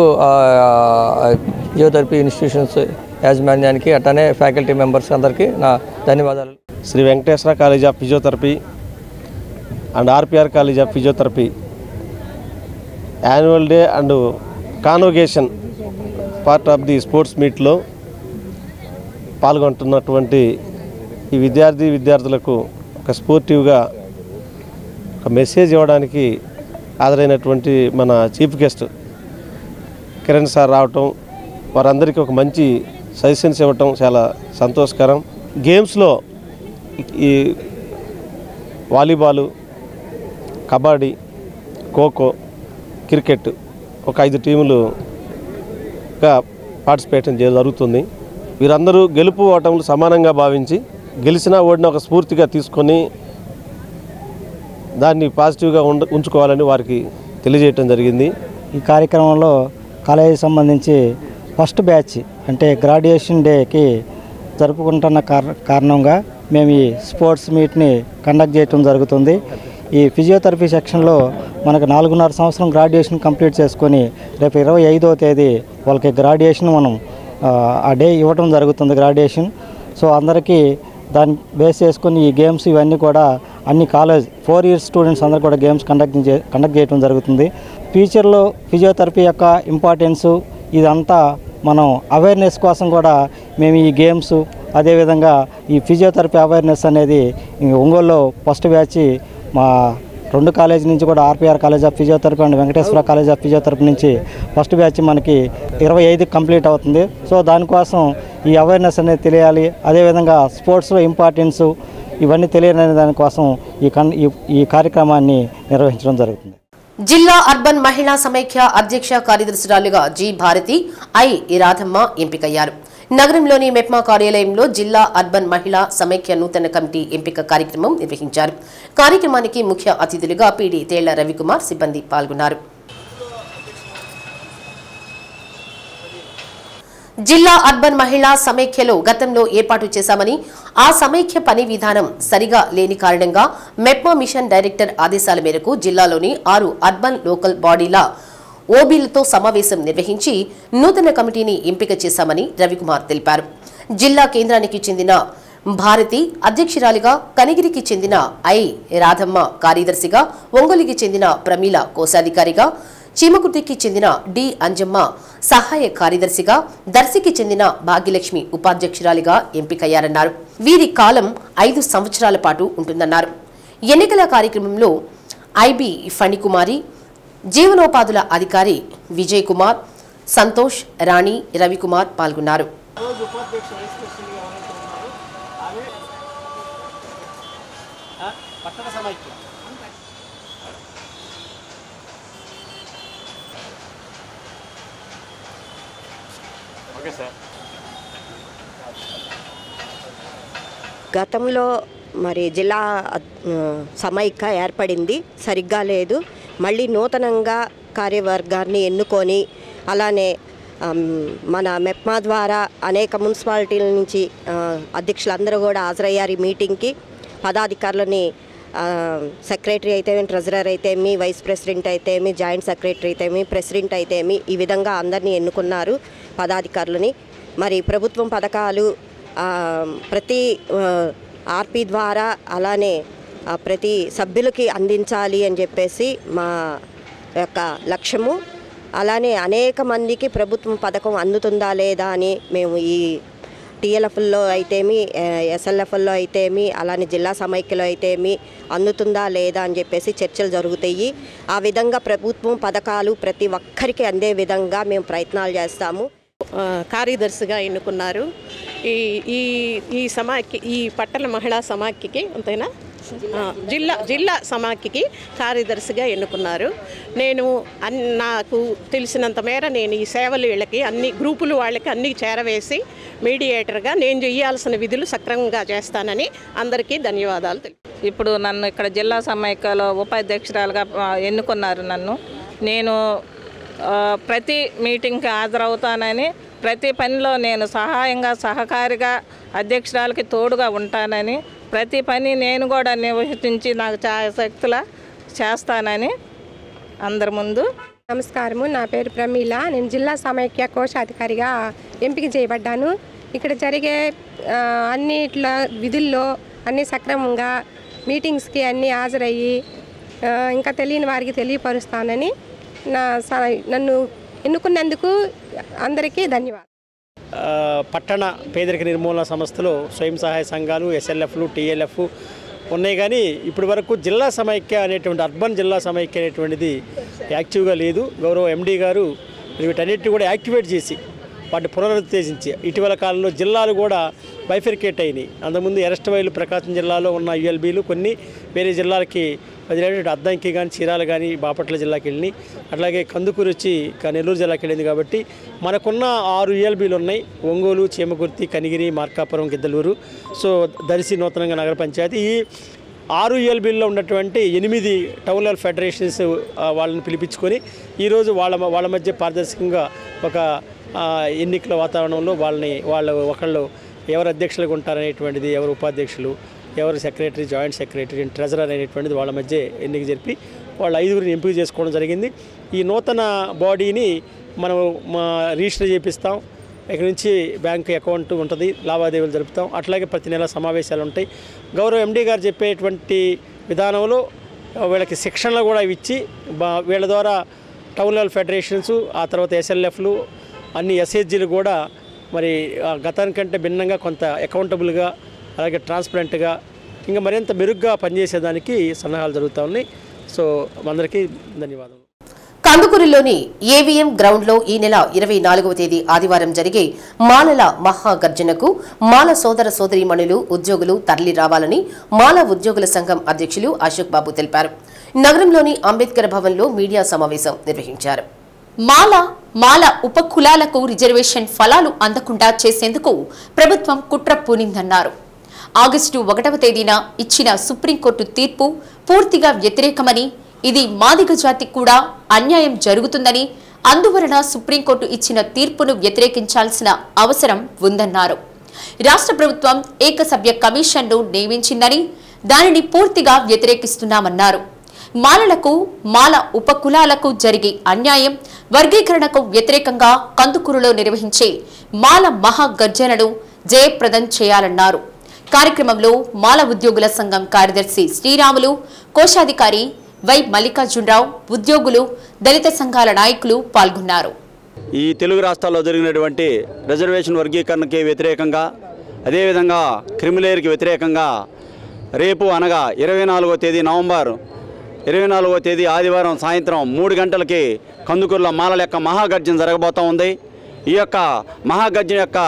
ఫిజియోథెరపీ ఇన్స్టిట్యూషన్స్ యాజమాన్యానికి అట్లానే ఫ్యాకల్టీ మెంబర్స్ అందరికీ నా ధన్యవాదాలు. Shri Venkateswara college of physiotherapy and RPR college of physiotherapy annual day and convocation part of the sports మీట్లో పాల్గొంటున్నటువంటి ఈ విద్యార్థులకు ఒక స్పోర్టివ్గా ఒక మెసేజ్ ఇవ్వడానికి హాజరైనటువంటి మన చీఫ్ గెస్ట్ కిరణ్ సార్ రావటం, వారందరికీ ఒక మంచి సజెషన్స్ ఇవ్వటం చాలా సంతోషకరం. గేమ్స్లో ఈ వాలీబాలు, కబడ్డీ, ఖోఖో, క్రికెట్ ఒక 5 టీములుగా పార్టిసిపేట్ జరుగుతుంది. వీరందరూ గెలుపు ఓటములు సమానంగా భావించి గెలిచినా ఓడినా ఒక స్ఫూర్తిగా తీసుకొని దాన్ని పాజిటివ్గా ఉంచుకోవాలని వారికి తెలియజేయటం జరిగింది. ఈ కార్యక్రమంలో కాలేజీకి సంబంధించి ఫస్ట్ బ్యాచ్ అంటే గ్రాడ్యుయేషన్ డేకి జరుపుకుంటున్న కారణంగా మేము ఈ స్పోర్ట్స్ మీట్ని కండక్ట్ చేయడం జరుగుతుంది. ఈ ఫిజియోథెరపీ సెక్షన్లో మనకు 4.5 సంవత్సరం గ్రాడ్యుయేషన్ కంప్లీట్ చేసుకొని రేపు 25వ తేదీ వాళ్ళకి గ్రాడ్యుయేషన్ మనం ఆ డే ఇవ్వడం జరుగుతుంది గ్రాడ్యుయేషన్. సో అందరికీ దాన్ని బేస్ చేసుకొని ఈ గేమ్స్ ఇవన్నీ కూడా అన్ని కాలేజ్ 4 ఇయర్స్ స్టూడెంట్స్ అందరూ కూడా గేమ్స్ కండక్ట్ చేయడం జరుగుతుంది. ఫ్యూచర్లో ఫిజియోథెరపీ యొక్క ఇంపార్టెన్సు ఇదంతా మనం అవేర్నెస్ కోసం కూడా మేము ఈ గేమ్స్ అదేవిధంగా ఈ ఫిజియోథెరపీ అవేర్నెస్ అనేది ఒంగోలులో ఫస్ట్ బ్యాచ్ మా 2 కాలేజ్ నుంచి కూడా RPR college of physiotherapy and Venkateswara college of physiotherapy నుంచి ఫస్ట్ బ్యాచ్ మనకి 25కి కంప్లీట్ అవుతుంది. సో దానికోసం ఈ అవేర్నెస్ అనేది తెలియాలి, అదేవిధంగా స్పోర్ట్స్లో ఇంపార్టెన్సు ఇవన్నీ తెలియని దానికోసం ఈ కార్యక్రమాన్ని నిర్వహించడం జరుగుతుంది. జిల్లా అర్బన్ మహిళా సమైక్య అధ్యక్ష కార్యదర్శురాలుగా జి భారతి, ఐ రాధమ్మ ఎంపికయ్యారు. నగరంలోని మెప్మా కార్యాలయంలో జిల్లా అర్బన్ మహిళా సమైక్య నూతన కమిటీ ఎంపిక కార్యక్రమం నిర్వహించారు. కార్యక్రమానికి ముఖ్య అతిథులుగా పీడీ తేళ్ల రవికుమార్ సిబ్బంది పాల్గొన్నారు. జిల్లా అర్బన్ మహిళా సమైక్యలో గతంలో ఏర్పాటు చేశామని, ఆ సమైక్య పని విధానం సరిగా లేని కారణంగా మెప్మా మిషన్ డైరెక్టర్ ఆదేశాల మేరకు జిల్లాలోని 6 అర్బన్ లోకల్ బాడీల ఓబీలతో సమావేశం నిర్వహించి నూతన కమిటీని ఎంపిక చేశామని రవికుమార్ తెలిపారు. జిల్లా కేంద్రానికి చెందిన భారతి అధ్యక్షురాలిగా, కనిగిరికి చెందిన ఐ రాధమ్మ కార్యదర్శిగా, ఒంగోలుకి చెందిన ప్రమీల కోశాధికారిగా, చీమకుర్తికి చెందిన డి అంజమ్మ సహాయ కార్యదర్శిగా, దర్శికి చెందిన భాగ్యలక్ష్మి ఉపాధ్యక్షురాలిగా ఎంపికయ్యారన్నారు. వీరి కాలం 5 సంవత్సరాల పాటు ఉంటుందన్నారు. ఎన్నికల కార్యక్రమంలో ఐబి ఫణికుమారి, జీవనోపాధుల అధికారి విజయ్ కుమార్, సంతోష్, రాణి, రవికుమార్ పాల్గొన్నారు. గతంలో మరి జిల్లా సమైక్య ఏర్పడింది, సరిగ్గా లేదు. మళ్ళీ నూతనంగా కార్యవర్గాన్ని ఎన్నుకొని అలానే మన మెప్మా ద్వారా అనేక మున్సిపాలిటీల నుంచి అధ్యక్షులందరూ కూడా హాజరయ్యారు ఈ మీటింగ్కి. పదాధికారులని సెక్రటరీ అయితేమి, ట్రెజరర్ అయితేమి, వైస్ ప్రెసిడెంట్ అయితేమి, జాయింట్ సెక్రటరీ అయితేమి, ప్రెసిడెంట్ అయితేమి, ఈ విధంగా అందరినీ ఎన్నుకున్నారు పదాధికారులని. మరి ప్రభుత్వం పథకాలు ప్రతి ఆర్పీ ద్వారా అలానే ప్రతి సభ్యులకి అందించాలి అని చెప్పేసి మా యొక్క లక్ష్యము. అలానే అనేక మందికి ప్రభుత్వం పథకం అందుతుందా లేదా అని మేము ఈ టీఎల్ఎఫ్లో అయితేమి, ఎస్ఎల్ఎఫ్లో అయితేమి, అలానే జిల్లా సమైక్యలో అయితేమి అందుతుందా లేదా అని చెప్పేసి చర్చలు జరుగుతాయి. ఆ విధంగా ప్రభుత్వం పథకాలు ప్రతి ఒక్కరికి అందే విధంగా మేము ప్రయత్నాలు చేస్తాము. కార్యదర్శిగా ఎన్నుకున్నారు. ఈ సమాఖ్య, ఈ పట్టణ మహిళా సమాఖ్యకి అంతేనా, జిల్లా సమాఖ్యకి కార్యదర్శిగా ఎన్నుకున్నారు. నేను నాకు తెలిసినంత మేర నేను ఈ సేవలు వీళ్ళకి అన్ని గ్రూపులు వాళ్ళకి అన్నీ చేరవేసి మీడియేటర్గా నేను చేయాల్సిన విధులు సక్రమంగా చేస్తానని అందరికీ ధన్యవాదాలు. ఇప్పుడు నన్ను ఇక్కడ జిల్లా సమైక్యలో ఉపాధ్యక్షురాలుగా ఎన్నుకున్నారు. నేను ప్రతి మీటింగ్కి హాజరవుతానని, ప్రతి పనిలో నేను సహకారిగా అధ్యక్షురాలకి తోడుగా ఉంటానని, ప్రతి పని నేను కూడా నిర్వహించి నాకు శక్తులా చేస్తానని అందరి ముందు. నమస్కారము, నా పేరు ప్రమీల. నేను జిల్లా సమైక్య కోశాధికారిగా ఎంపిక చేయబడ్డాను. ఇక్కడ జరిగే అన్నిట్ల విధుల్లో అన్ని సక్రమంగా మీటింగ్స్కి అన్నీ హాజరయ్యి ఇంకా తెలియని వారికి తెలియపరుస్తానని నన్ను ఎన్నుకున్నందుకు అందరికీ ధన్యవాదాలు. పట్టణ పేదరిక నిర్మూలన సంస్థలో స్వయం సహాయ సంఘాలు, ఎస్ఎల్ఎఫ్లు, టీఎల్ఎఫ్ ఉన్నాయి. కానీ ఇప్పటి వరకు జిల్లా సమైక్య అనేటువంటి అర్బన్ జిల్లా సమైక్య అనేటువంటిది యాక్టివ్గా లేదు. గౌరవ ఎండీ గారు వీటన్నిటిని కూడా యాక్టివేట్ చేసి వాటిని పునరుత్తేజించి ఇటీవల కాలంలో జిల్లాలు కూడా బైఫిరికేట్ అయినాయి. అంతకుముందు అరెస్ట్ వైలు ప్రకాశం జిల్లాలో ఉన్న యుఎల్బీలు కొన్ని వేరే జిల్లాలకి వదిలేటువంటి అద్దంకి కానీ, చీరాలు కానీ బాపట్ల జిల్లాకి వెళ్ళినాయి. అట్లాగే కందుకూరు వచ్చి నెల్లూరు జిల్లాకి వెళ్ళింది. కాబట్టి మనకున్న 6 యుఎల్బీలు ఉన్నాయి. ఒంగోలు, చీమకుర్తి, కనిగిరి, మార్కాపురం, గిద్దలూరు, సో దర్శి నూతనంగా నగర పంచాయతీ. ఈ 6 యుఎల్బీల్లో ఉన్నటువంటి 8 టౌన్ లెవెల్ ఫెడరేషన్స్ వాళ్ళని పిలిపించుకొని ఈరోజు వాళ్ళ మధ్య పారదర్శకంగా ఒక ఎన్నికల వాతావరణంలో వాళ్ళు ఒకళ్ళు ఎవరు అధ్యక్షులుగా ఉంటారనేటువంటిది, ఎవరు ఉపాధ్యక్షులు, ఎవరు సెక్రటరీ, జాయింట్ సెక్రటరీ, ట్రెజరర్ అనేటువంటిది వాళ్ళ మధ్య ఎన్నిక జరిపి వాళ్ళ 5గురిని ఎంపిక చేసుకోవడం జరిగింది. ఈ నూతన బాడీని మనం రిజిస్టర్ చేపిస్తాం. ఇక్కడ నుంచి బ్యాంక్ అకౌంట్ ఉంటుంది, లావాదేవీలు జరుపుతాం. అట్లాగే ప్రతి నెల సమావేశాలు ఉంటాయి. గౌరవ ఎండీ గారు చెప్పేటువంటి విధానంలో వీళ్ళకి శిక్షణలు కూడా ఇచ్చి వీళ్ళ ద్వారా టౌన్ లెవెల్ ఫెడరేషన్స్, ఆ తర్వాత ఎస్ఎల్ఎఫ్లు, అన్ని ఎస్హెచ్జీలు కూడా మరి గతానికంటే భిన్నంగా కొంత అకౌంటబుల్గా, అలాగే ట్రాన్స్పరెంట్గా, ఇంకా మరింత మెరుగ్గా పనిచేసేదానికి సన్నాహాలు జరుగుతూ ఉన్నాయి. సో అందరికీ ధన్యవాదాలు. కందుకూరులోని ఏవిఎం గ్రౌండ్లో ఈ నెల 24వ తేదీ ఆదివారం జరిగే మాలల మహాగర్జనకు మాల సోదర సోదరీమణులు, ఉద్యోగులు తరలి రావాలని మాల ఉద్యోగుల సంఘం అధ్యక్షులు అశోక్ బాబు తెలిపారు. నగరంలోని అంబేద్కర్ భవన్లో మీడియా సమావేశం నిర్వహించారు. మాల ఉపకులాలకు రిజర్వేషన్ ఫలాలు అందకుండా చేసేందుకు ప్రభుత్వం కుట్ర పూనిందన్నారు. ఆగస్టు 1వ తేదీన ఇచ్చిన సుప్రీంకోర్టు తీర్పు పూర్తిగా వ్యతిరేకమని, ఇది మాదిగ జాతికి కూడా అన్యాయం జరుగుతుందని, అందువలన సుప్రీంకోర్టు ఇచ్చిన తీర్పును వ్యతిరేకించాల్సిన అవసరం ఉందన్నారు. రాష్ట్ర ప్రభుత్వం ఏకసభ్య కమిషన్ను నియమించిందని, దానిని పూర్తిగా వ్యతిరేకిస్తున్నామన్నారు. మాలలకు, మాల ఉపకులాలకు జరిగే అన్యాయం, వర్గీకరణకు వ్యతిరేకంగా కందుకూరులో నిర్వహించే మాల మహాగర్జనను జయప్రదం చేయాలన్నారు. కార్యక్రమంలో మాల ఉద్యోగుల సంఘం కార్యదర్శి శ్రీరాములు, కోశాధికారి వై మల్లికార్జునరావు, ఉద్యోగులు, దళిత సంఘాల నాయకులు పాల్గొన్నారు. ఈ తెలుగు రాష్ట్రాల్లో జరిగినటువంటి రిజర్వేషన్ వర్గీకరణకి వ్యతిరేకంగా, అదేవిధంగా క్రిమిలేయర్కి వ్యతిరేకంగా రేపు అనగా 24వ తేదీ నవంబర్ 24వ తేదీ ఆదివారం సాయంత్రం 3 గంటలకి కందుకూరులో మాలల యొక్క మహాగర్జన జరగబోతూ ఉంది. ఈ యొక్క మహాగర్జన యొక్క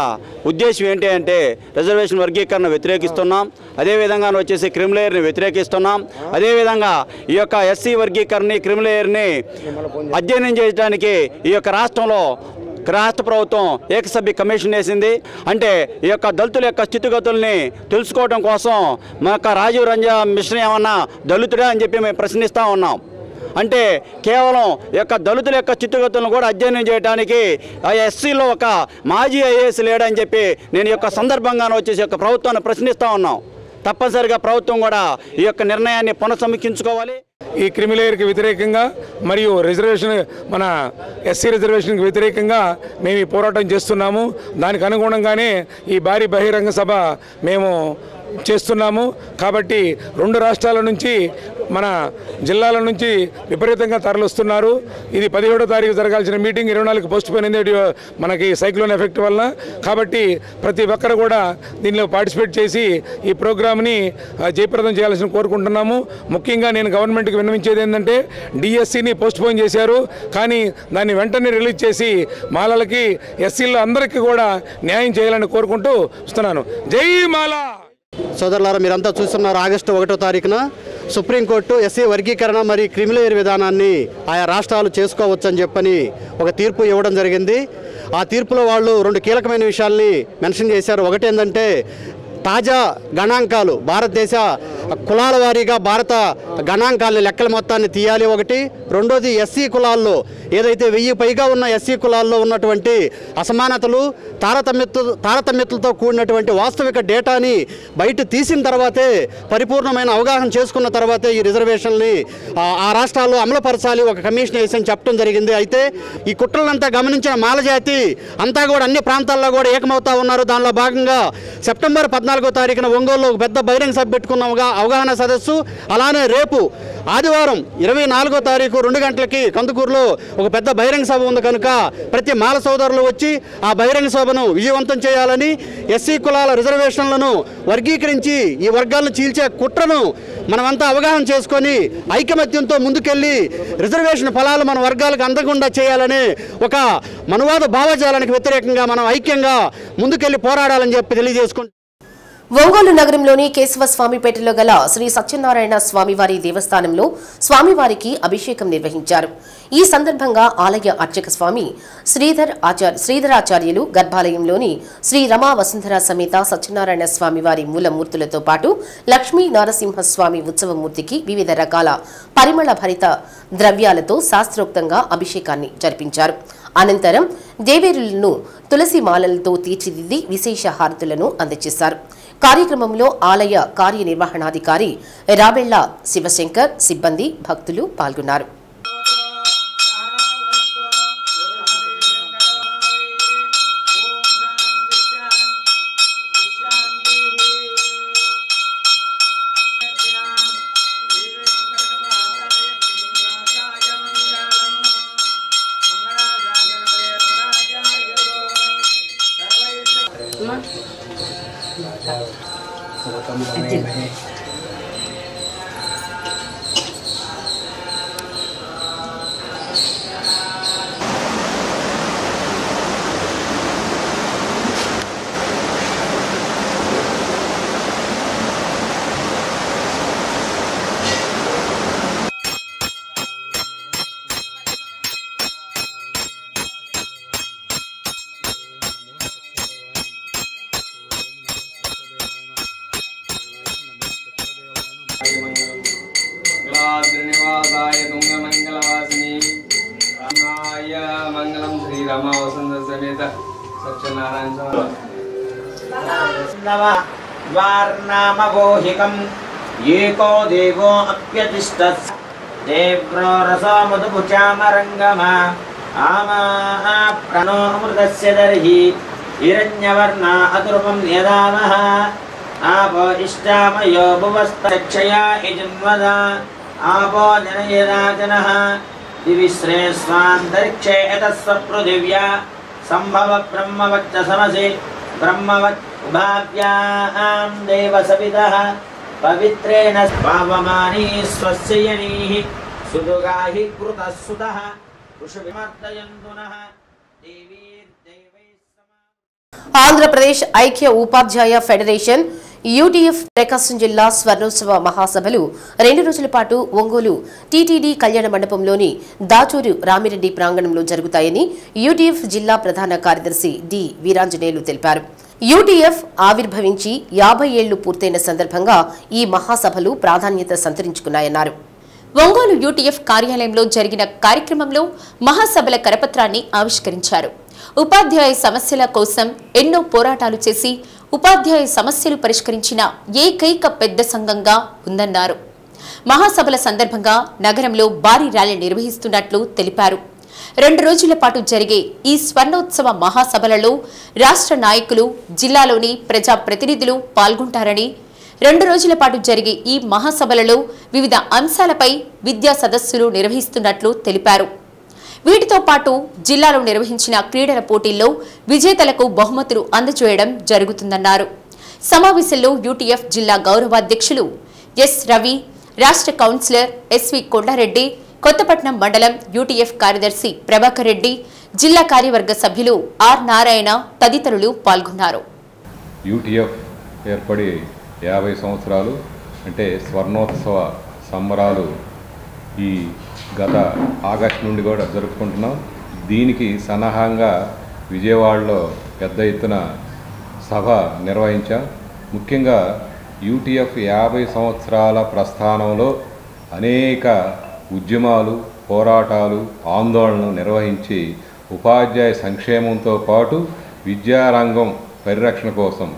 ఉద్దేశం ఏంటి అంటే రిజర్వేషన్ వర్గీకరణ వ్యతిరేకిస్తున్నాం, అదేవిధంగా వచ్చేసి క్రిమిలేయర్ని వ్యతిరేకిస్తున్నాం, అదేవిధంగా ఈ యొక్క ఎస్సీ వర్గీకరణని క్రిమిలేయర్ని అధ్యయనం చేయడానికి ఈ యొక్క రాష్ట్రంలో రాష్ట్ర ప్రభుత్వం ఏకసభ్య కమిషన్ వేసింది. అంటే ఈ యొక్క దళితుల యొక్క స్థితిగతుల్ని తెలుసుకోవడం కోసం మా యొక్క రాజీవ్ రంజన్ మిషన్ ఏమన్నా దళితుడే అని చెప్పి మేము ప్రశ్నిస్తూ ఉన్నాం. అంటే కేవలం ఈ యొక్క దళితుల యొక్క స్థితిగతులను కూడా అధ్యయనం చేయడానికి ఆ ఎస్సీలో ఒక మాజీ ఐఏఎస్ లేడని చెప్పి నేను ఈ యొక్క సందర్భంగా వచ్చేసి యొక్క ప్రభుత్వాన్ని ప్రశ్నిస్తూ ఉన్నాం. తప్పనిసరిగా ప్రభుత్వం కూడా ఈ యొక్క నిర్ణయాన్ని పునఃసమీక్షించుకోవాలి. ఈ క్రిమిలేయర్కి వ్యతిరేకంగా మరియు రిజర్వేషన్ మన ఎస్సీ రిజర్వేషన్కి వ్యతిరేకంగా మేము ఈ పోరాటం చేస్తున్నాము. దానికి అనుగుణంగానే ఈ భారీ బహిరంగ సభ మేము చేస్తున్నాము. కాబట్టి 2 రాష్ట్రాల నుంచి మన జిల్లాల నుంచి విపరీతంగా తరలిస్తున్నారు. ఇది 17వ తారీఖు జరగాల్సిన మీటింగ్ 24కి పోస్ట్ పోయిన మనకి సైక్లోన్ ఎఫెక్ట్ వలన. కాబట్టి ప్రతి ఒక్కరు కూడా దీనిలో పార్టిసిపేట్ చేసి ఈ ప్రోగ్రామ్ని జయప్రదం చేయాల్సిన కోరుకుంటున్నాము. ముఖ్యంగా నేను గవర్నమెంట్కి విన్నవించేది ఏంటంటే డిఎస్సిని పోస్ట్ పోన్ చేశారు, కానీ దాన్ని వెంటనే రిలీజ్ చేసి మాలలకి ఎస్సీల్లో అందరికీ కూడా న్యాయం చేయాలని కోరుకుంటూ వస్తున్నాను. జై మాలా. సోదరులారా, మీరంతా చూస్తున్నారు ఆగస్టు 1వ తారీఖున సుప్రీంకోర్టు ఎస్సీ వర్గీకరణ మరియు క్రిమిలేయర్ విధానాన్ని ఆయా రాష్ట్రాలు చేసుకోవచ్చని చెప్పని ఒక తీర్పు ఇవ్వడం జరిగింది. ఆ తీర్పులో వాళ్ళు 2 కీలకమైన విషయాల్ని మెన్షన్ చేశారు. ఒకటి ఏంటంటే తాజా గణాంకాలు, భారతదేశ కులాల వారీగా భారత గణాంకాలని లెక్కల మొత్తాన్ని తీయాలి ఒకటి. రెండోది ఎస్సీ కులాల్లో ఏదైతే 1000 పైగా ఉన్న ఎస్సీ కులాల్లో ఉన్నటువంటి అసమానతలు, తారతమ్యతలతో కూడినటువంటి వాస్తవిక డేటాని బయట తీసిన తర్వాతే, పరిపూర్ణమైన అవగాహన చేసుకున్న తర్వాతే ఈ రిజర్వేషన్ని ఆ రాష్ట్రాల్లో అమలుపరచాలి, ఒక కమిషన్ వేసని చెప్పడం జరిగింది. అయితే ఈ కుట్రలంతా గమనించిన మాలజాతి అంతా కూడా అన్ని ప్రాంతాల్లో కూడా ఏకమవుతా ఉన్నారు. దానిలో భాగంగా సెప్టెంబర్ 14వ తారీఖున ఒంగోలులో ఒక పెద్ద బహిరంగ సభ పెట్టుకున్నాముగా అవగాహన సదస్సు. అలానే రేపు ఆదివారం 24వ తారీఖు 2 గంటలకి కందుకూరులో ఒక పెద్ద బహిరంగ సభ ఉంది కనుక ప్రతి మాల సోదరులు వచ్చి ఆ బహిరంగ సభను విజయవంతం చేయాలని, ఎస్సీ కులాల రిజర్వేషన్లను వర్గీకరించి ఈ వర్గాలను చీల్చే కుట్రను మనమంతా అవగాహన చేసుకొని ఐకమత్యంతో ముందుకెళ్ళి రిజర్వేషన్ ఫలాలు మన వర్గాలకు అందకుండా చేయాలని ఒక మనువాద భావజాలానికి వ్యతిరేకంగా మనం ఐక్యంగా ముందుకెళ్ళి పోరాడాలని చెప్పి తెలియజేసుకుంటాం. ఒంగోలు నగరంలోని కేశవస్వామిపేటలో గల శ్రీ సత్యనారాయణ స్వామివారి దేవస్థానంలో స్వామివారికి అభిషేకం నిర్వహించారు. ఈ సందర్భంగా ఆలయ అర్చక స్వామి శ్రీధరాచార్యులు గర్భాలయంలోని శ్రీ రమా వసుంధర సమేత సత్యనారాయణ స్వామివారి మూలమూర్తులతో పాటు లక్ష్మీ నారసింహస్వామి ఉత్సవమూర్తికి వివిధ రకాల పరిమళ భరిత ద్రవ్యాలతో శాస్త్రోక్తంగా అభిషేకాన్ని జరిపించారు. అనంతరం దేవేరులను తులసి మాలలతో తీర్చిదిద్ది విశేష హారతులను అందజేశారు. కార్యక్రమంలో ఆలయ కార్యనిర్వహణాధికారి రాబెళ్ల శివశంకర్, సిబ్బంది, భక్తులు పాల్గొన్నారు. एको देवो अप्यतिष्ठत् देव्रो रसो मधुपुचामरङ्गमा आमा प्रणो अमृतस्य दर्हि हिरण्यवर्णा अतुर्वं यदामः आपो इष्टामयो भुवस्तक्षया इजुन्वदा आपो जनयराजनः दिविश्रे स्वान्तरिक्षे एतस्वपृथिव्या सम्भव ब्रह्मवच्चसमसि ब्रह्मवत् उभाव्यां देवसविदः पवित्रेण पावमानी स्वस्य यनीः सुदुगाहि कृतः सुतः ऋषिमर्दयन्तुनः ఆంధ్రప్రదేశ్ ఐక్య ఉపాధ్యాయ ఫెడరేషన్ యూటీఎఫ్ ప్రకాశం జిల్లా స్వర్ణోత్సవ మహాసభలు 2 రోజుల పాటు ఒంగోలు టీటీడీ కళ్యాణ మండపంలోని దాచూరు రామిరెడ్డి ప్రాంగణంలో జరుగుతాయని యూటీఎఫ్ జిల్లా ప్రధాన కార్యదర్శి డి వీరాంజనేయులు తెలిపారు. యూటీఎఫ్ ఆవిర్భవించి 50 ఏళ్లు పూర్తయిన సందర్భంగా ఈ మహాసభలు ప్రాధాన్యత సంతరించుకున్నాయన్నారు. ఒంగోలు యూటీఎఫ్ కార్యాలయంలో జరిగిన కార్యక్రమంలో మహాసభల కరపత్రాన్ని ఆవిష్కరించారు. ఉపాధ్యాయ సమస్యల కోసం ఎన్నో పోరాటాలు చేసి ఉపాధ్యాయ సమస్యలు పరిష్కరించిన ఏకైక పెద్ద సంఘంగా ఉందన్నారు. మహాసభల సందర్భంగా నగరంలో భారీ ర్యాలీ నిర్వహిస్తున్నట్లు తెలిపారు. 2 రోజుల పాటు జరిగే ఈ స్వర్ణోత్సవ మహాసభలలో రాష్ట్ర నాయకులు, జిల్లాలోని ప్రజా ప్రతినిధులు పాల్గొంటారని, 2 రోజుల పాటు జరిగే ఈ మహాసభలలో వివిధ అంశాలపై విద్యా సదస్సులు నిర్వహిస్తున్నట్లు తెలిపారు. వీటితో పాటు జిల్లాలో నిర్వహించిన క్రీడల పోటీల్లో విజేతలకు బహుమతులు అందజేయడం జరుగుతుందన్నారు. సమావేశంలో యూటీఎఫ్ జిల్లా గౌరవాధ్యక్షులు ఎస్ రవి, రాష్ట్ర కౌన్సిలర్ ఎస్వి కొండారెడ్డి, కొత్తపట్నం మండలం యూటీఎఫ్ కార్యదర్శి ప్రభాకర్ రెడ్డి, జిల్లా కార్యవర్గ సభ్యులు ఆర్ నారాయణ తదితరులు పాల్గొన్నారు. యూటీఎఫ్ ఏర్పడి 50 సంవత్సరాలు అంటే స్వర్ణోత్సవ సంబరాలు ఈ గత ఆగస్టు నుండి కూడా జరుపుకుంటున్నాం. దీనికి సన్నాహంగా విజయవాడలో పెద్ద ఎత్తున సభ నిర్వహించాం. ముఖ్యంగా యూటీఎఫ్ 50 సంవత్సరాల ప్రస్థానంలో అనేక ఉద్యమాలు, పోరాటాలు, ఆందోళనలు నిర్వహించి ఉపాధ్యాయ సంక్షేమంతో పాటు విద్యారంగం పరిరక్షణ కోసం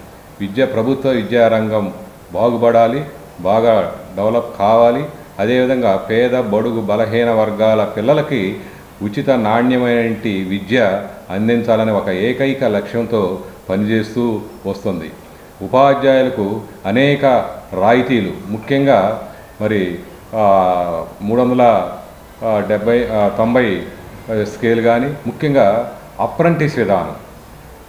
ప్రభుత్వ విద్యారంగం బాగుపడాలి, బాగా డెవలప్ కావాలి. అదేవిధంగా పేద, బడుగు, బలహీన వర్గాల పిల్లలకి ఉచిత నాణ్యమైన విద్య అందించాలని ఒక ఏకైక లక్ష్యంతో పనిచేస్తూ వస్తుంది. ఉపాధ్యాయులకు అనేక రాయితీలు, ముఖ్యంగా మరి 390 స్కేల్ కానీ, ముఖ్యంగా అప్రెంటిస్ విధానం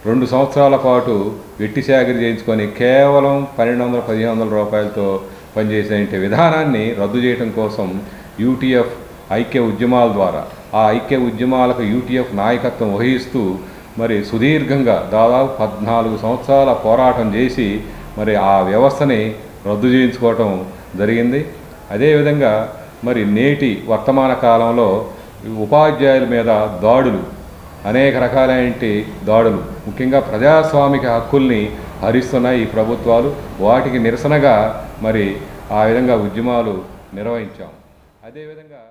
2 సంవత్సరాల పాటు వెట్టి చాకరీ చేయించుకొని కేవలం 1200-1500 రూపాయలతో పనిచేసే విధానాన్ని రద్దు చేయడం కోసం యూటీఎఫ్ ఐక్య ఉద్యమాల ద్వారా, ఆ ఐక్య ఉద్యమాలకు యూటీఎఫ్ నాయకత్వం వహిస్తూ మరి సుదీర్ఘంగా దాదాపు 14 సంవత్సరాల పోరాటం చేసి మరి ఆ వ్యవస్థని రద్దు చేయించుకోవటం జరిగింది. అదేవిధంగా మరి నేటి వర్తమాన కాలంలో ఉపాధ్యాయుల మీద దాడులు, అనేక రకాలైన దాడులు, ముఖ్యంగా ప్రజాస్వామిక హక్కుల్ని హరిస్తున్నాయి ఈ ప్రభుత్వాలు. వాటికి నిరసనగా మరి ఆ విధంగా ఉద్యమాలు నిర్వహించాం. అదేవిధంగా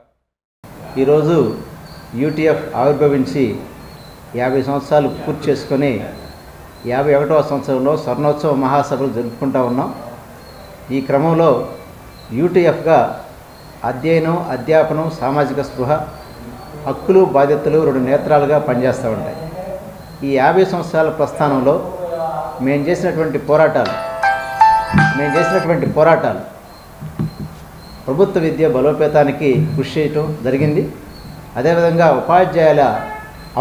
ఈరోజు యూటీఎఫ్ ఆవిర్భవించి 50 సంవత్సరాలు పూర్తి చేసుకొని 51వ సంవత్సరంలో స్వర్ణోత్సవ మహాసభలు జరుపుకుంటూ ఉన్నాం. ఈ క్రమంలో యూటీఎఫ్గా అధ్యయనం, అధ్యాపనం, సామాజిక స్పృహ, హక్కులు, బాధ్యతలు 2 నేత్రాలుగా పనిచేస్తూ ఉంటాయి. ఈ 50 సంవత్సరాల ప్రస్థానంలో మేము చేసినటువంటి పోరాటాలు ప్రభుత్వ విద్య బలోపేతానికి కృషి చేయటం జరిగింది. అదేవిధంగా ఉపాధ్యాయుల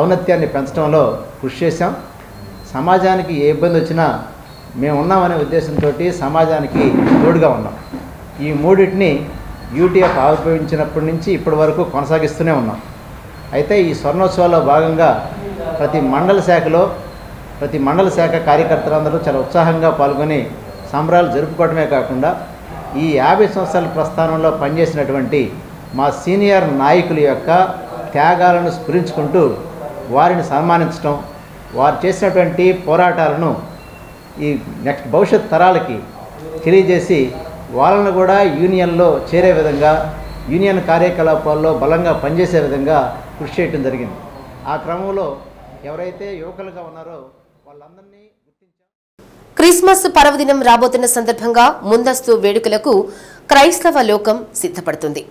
ఔన్నత్యాన్ని పెంచడంలో కృషి చేశాం. సమాజానికి ఏ ఇబ్బంది వచ్చినా మేము ఉన్నామనే ఉద్దేశంతో సమాజానికి తోడుగా ఉన్నాం. ఈ మూడింటిని యూటీఎఫ్ ఆవిర్భవించినప్పటి నుంచి ఇప్పటి వరకు కొనసాగిస్తూనే ఉన్నాం. అయితే ఈ స్వర్ణోత్సవాల్లో భాగంగా ప్రతి మండల శాఖ కార్యకర్తలందరూ చాలా ఉత్సాహంగా పాల్గొని సంబరాలు జరుపుకోవడమే కాకుండా ఈ 50 సంవత్సరాల ప్రస్థానంలో పనిచేసినటువంటి మా సీనియర్ నాయకుల యొక్క త్యాగాలను స్మరించుకుంటూ వారిని సన్మానించడం, వారు చేసినటువంటి పోరాటాలను ఈ నెక్స్ట్ భవిష్యత్ తరాలకి తెలియజేసి వాళ్ళను కూడా యూనియన్లో చేరే విధంగా, యూనియన్ కార్యకలాపాల్లో బలంగా పనిచేసే విధంగా కృషి చేయడం జరిగింది. ఆ క్రమంలో ఎవరైతే యువకులుగా ఉన్నారో వాళ్ళందరినీ క్రిస్మస్ పర్వదినం రాబోతున్న సందర్భంగా ముందస్తు వేడుకలకు క్రైస్తవ లోకం సిద్ధపడుతుంది.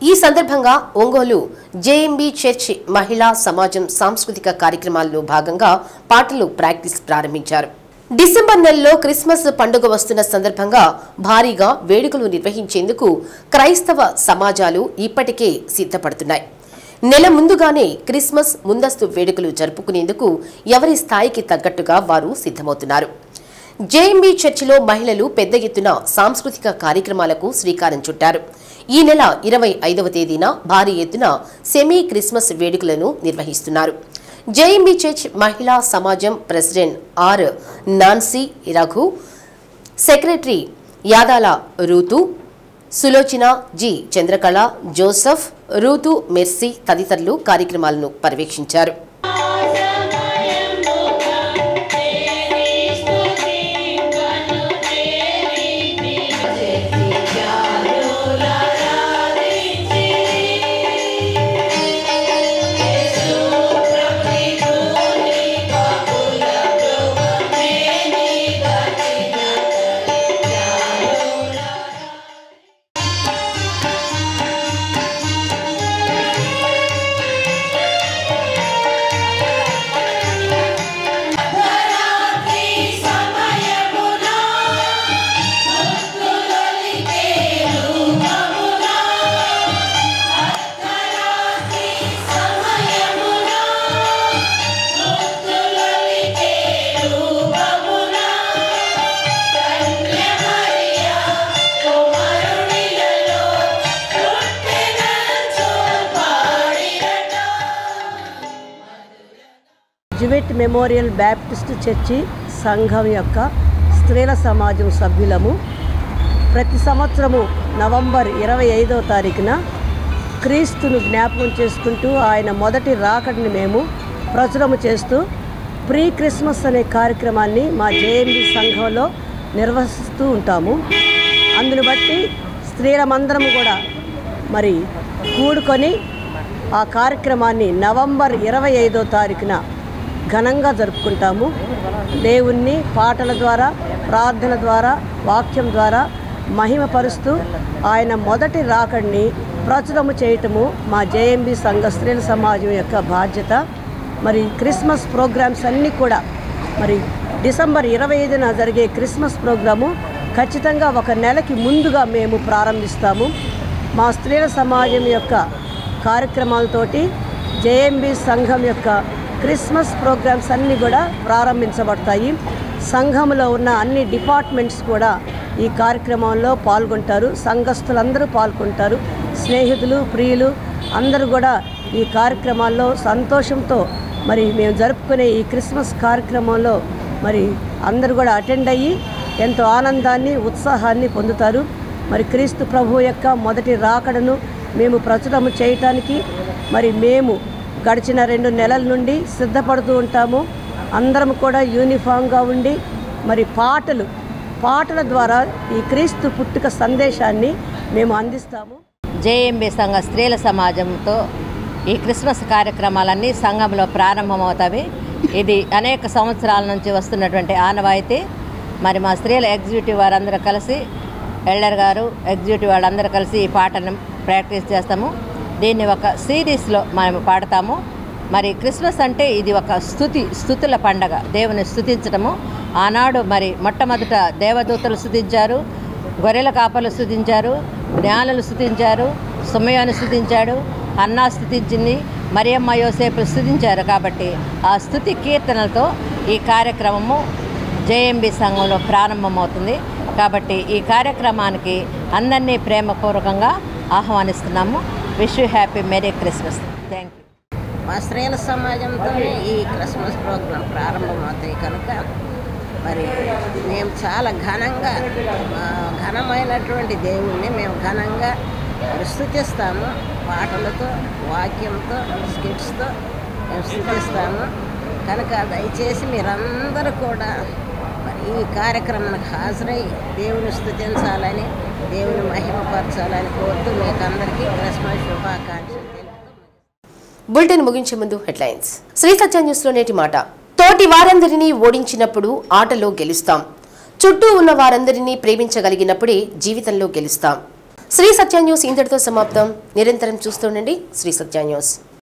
ఈ సందర్భంగా ఒంగోలు జేఎంబీ చర్చ్ మహిళా సమాజం సాంస్కృతిక కార్యక్రమాల్లో భాగంగా పాటలు ప్రాక్టీస్ ప్రారంభించారు. డిసెంబర్ నెలలో క్రిస్మస్ పండుగ వస్తున్న సందర్భంగా భారీగా వేడుకలు నిర్వహించేందుకు క్రైస్తవ సమాజాలు ఇప్పటికే సిద్ధపడుతున్నాయి. నెల ముందుగానే క్రిస్మస్ ముందస్తు వేడుకలు జరుపుకునేందుకు ఎవరి స్థాయికి తగ్గట్టుగా వారు సిద్ధమవుతున్నారు. జేఎంబీ చర్చిలో మహిళలు పెద్ద ఎత్తున సాంస్కృతిక కార్యక్రమాలకు శ్రీకారం చుట్టారు. ఈ నెల 25వ తేదీన భారీ ఎత్తున సెమీ క్రిస్మస్ వేడుకలను నిర్వహిస్తున్నారు. జేఎంబీ చర్చ్ మహిళా సమాజం president R Nancy Raghu, secretary Yadala Ruthu, Sulochana G Chandrakala, Joseph, Ruthu Mercy తదితరులు కార్యక్రమాలను పర్యవేక్షించారు. జివెట్ మెమోరియల్ బ్యాప్టిస్ట్ చర్చి సంఘం యొక్క స్త్రీల సమాజం సభ్యులము ప్రతి సంవత్సరము నవంబర్ 25వ తారీఖున క్రీస్తును జ్ఞాపకం చేసుకుంటూ ఆయన మొదటి రాకడిని మేము ప్రచురము చేస్తూ ప్రీ క్రిస్మస్ అనే కార్యక్రమాన్ని మా జేఎంబీ సంఘంలో నిర్వహిస్తూ ఉంటాము. అందును బట్టి స్త్రీలమందరం కూడా మరి కూడుకొని ఆ కార్యక్రమాన్ని నవంబర్ 25వ తారీఖున ఘనంగా జరుపుకుంటాము. దేవుణ్ణి పాటల ద్వారా, ప్రార్థన ద్వారా, వాక్యం ద్వారా మహిమపరుస్తూ ఆయన మొదటి రాకడిని ప్రచురము చేయటము మా జేఎంబీ సంఘ స్త్రీల సమాజం యొక్క బాధ్యత. మరి క్రిస్మస్ ప్రోగ్రామ్స్ అన్నీ కూడా మరి డిసెంబర్ 25న జరిగే క్రిస్మస్ ప్రోగ్రాము ఖచ్చితంగా ఒక నెలకి ముందుగా మేము ప్రారంభిస్తాము. మా స్త్రీల సమాజం యొక్క కార్యక్రమాలతోటి జేఎంబీ సంఘం యొక్క క్రిస్మస్ ప్రోగ్రామ్స్ అన్నీ కూడా ప్రారంభించబడతాయి. సంఘంలో ఉన్న అన్ని డిపార్ట్మెంట్స్ కూడా ఈ కార్యక్రమంలో పాల్గొంటారు. సంఘస్థులందరూ పాల్గొంటారు. స్నేహితులు, ప్రియులు అందరూ కూడా ఈ కార్యక్రమాల్లో సంతోషంతో మరి మేము జరుపుకునే ఈ క్రిస్మస్ కార్యక్రమంలో మరి అందరూ కూడా అటెండ్ అయ్యి ఎంతో ఆనందాన్ని, ఉత్సాహాన్ని పొందుతారు. మరి క్రీస్తు ప్రభు యొక్క మొదటి రాకడను మేము ప్రచురము చేయటానికి మరి మేము గడిచిన 2 నెలల నుండి సిద్ధపడుతూ ఉంటాము. అందరం కూడా యూనిఫామ్గా ఉండి మరి పాటల ద్వారా ఈ క్రీస్తు పుట్టుక సందేశాన్ని మేము అందిస్తాము. జేఎంబీ సంఘ స్త్రీల సమాజంతో ఈ క్రిస్మస్ కార్యక్రమాలన్నీ సంఘంలో ప్రారంభమవుతాయి. ఇది అనేక సంవత్సరాల నుంచి వస్తున్నటువంటి ఆనవాయితీ. మరి మా స్త్రీల ఎగ్జిక్యూటివ్ వారందరూ కలిసి, ఎల్డర్ గారు, ఎగ్జిక్యూటివ్ వాళ్ళందరూ కలిసి ఈ పాటను ప్రాక్టీస్ చేస్తాము. దీన్ని ఒక సిరీస్లో మేము పాడతాము. మరి క్రిస్మస్ అంటే ఇది ఒక స్తుతుల పండగ, దేవుని స్తుతించడము. ఆనాడు మరి మొట్టమొదట దేవదూతలు స్తుతించారు, గొర్రెల కాపలు స్తుతించారు, జ్ఞానులు స్తుతించారు, సుమయోను స్తుతించాడు, హన్నా స్తుతించింది, మరియమ్మ యోసేపు స్తుతించారు. కాబట్టి ఆ స్తుతి కీర్తనలతో ఈ కార్యక్రమము జేఎంబీ సంఘంలో ప్రారంభమవుతుంది. కాబట్టి ఈ కార్యక్రమానికి అందరినీ ప్రేమపూర్వకంగా ఆహ్వానిస్తున్నాము. Wish you happy merry Christmas. Thank you. మా స్త్రీల సమాజంతో ఈ క్రిస్మస్ ప్రోగ్రాం ప్రారంభమవుతాయి కనుక మరి మేము చాలా ఘనమైనటువంటి దేవుణ్ణి మేము ఘనంగా స్తుతిస్తాము. పాటలతో, వాక్యంతో, స్కిట్స్తో మేము స్తుతిస్తాము. కనుక దయచేసి మీరందరూ కూడా మరి ఈ కార్యక్రమానికి హాజరై దేవుని స్తుతించాలని, దేవుని మహిమపరచాలని కోరుతూ మీకు అందరికీ క్రిస్మస్ శుభాకాంక్షలు. బులెటిన్ ముగించే ముందు హెడ్లైన్స్. శ్రీ సత్య న్యూస్ లో నేటి మాట. తోటి వారందరినీ ఓడించినప్పుడు ఆటలో గెలుస్తాం. చుట్టూ ఉన్న వారందరినీ ప్రేమించగలిగినప్పుడే జీవితంలో గెలుస్తాం. శ్రీ సత్య న్యూస్ ఇంతటితో సమాప్తం. నిరంతరం చూస్తుండండి శ్రీ సత్య న్యూస్.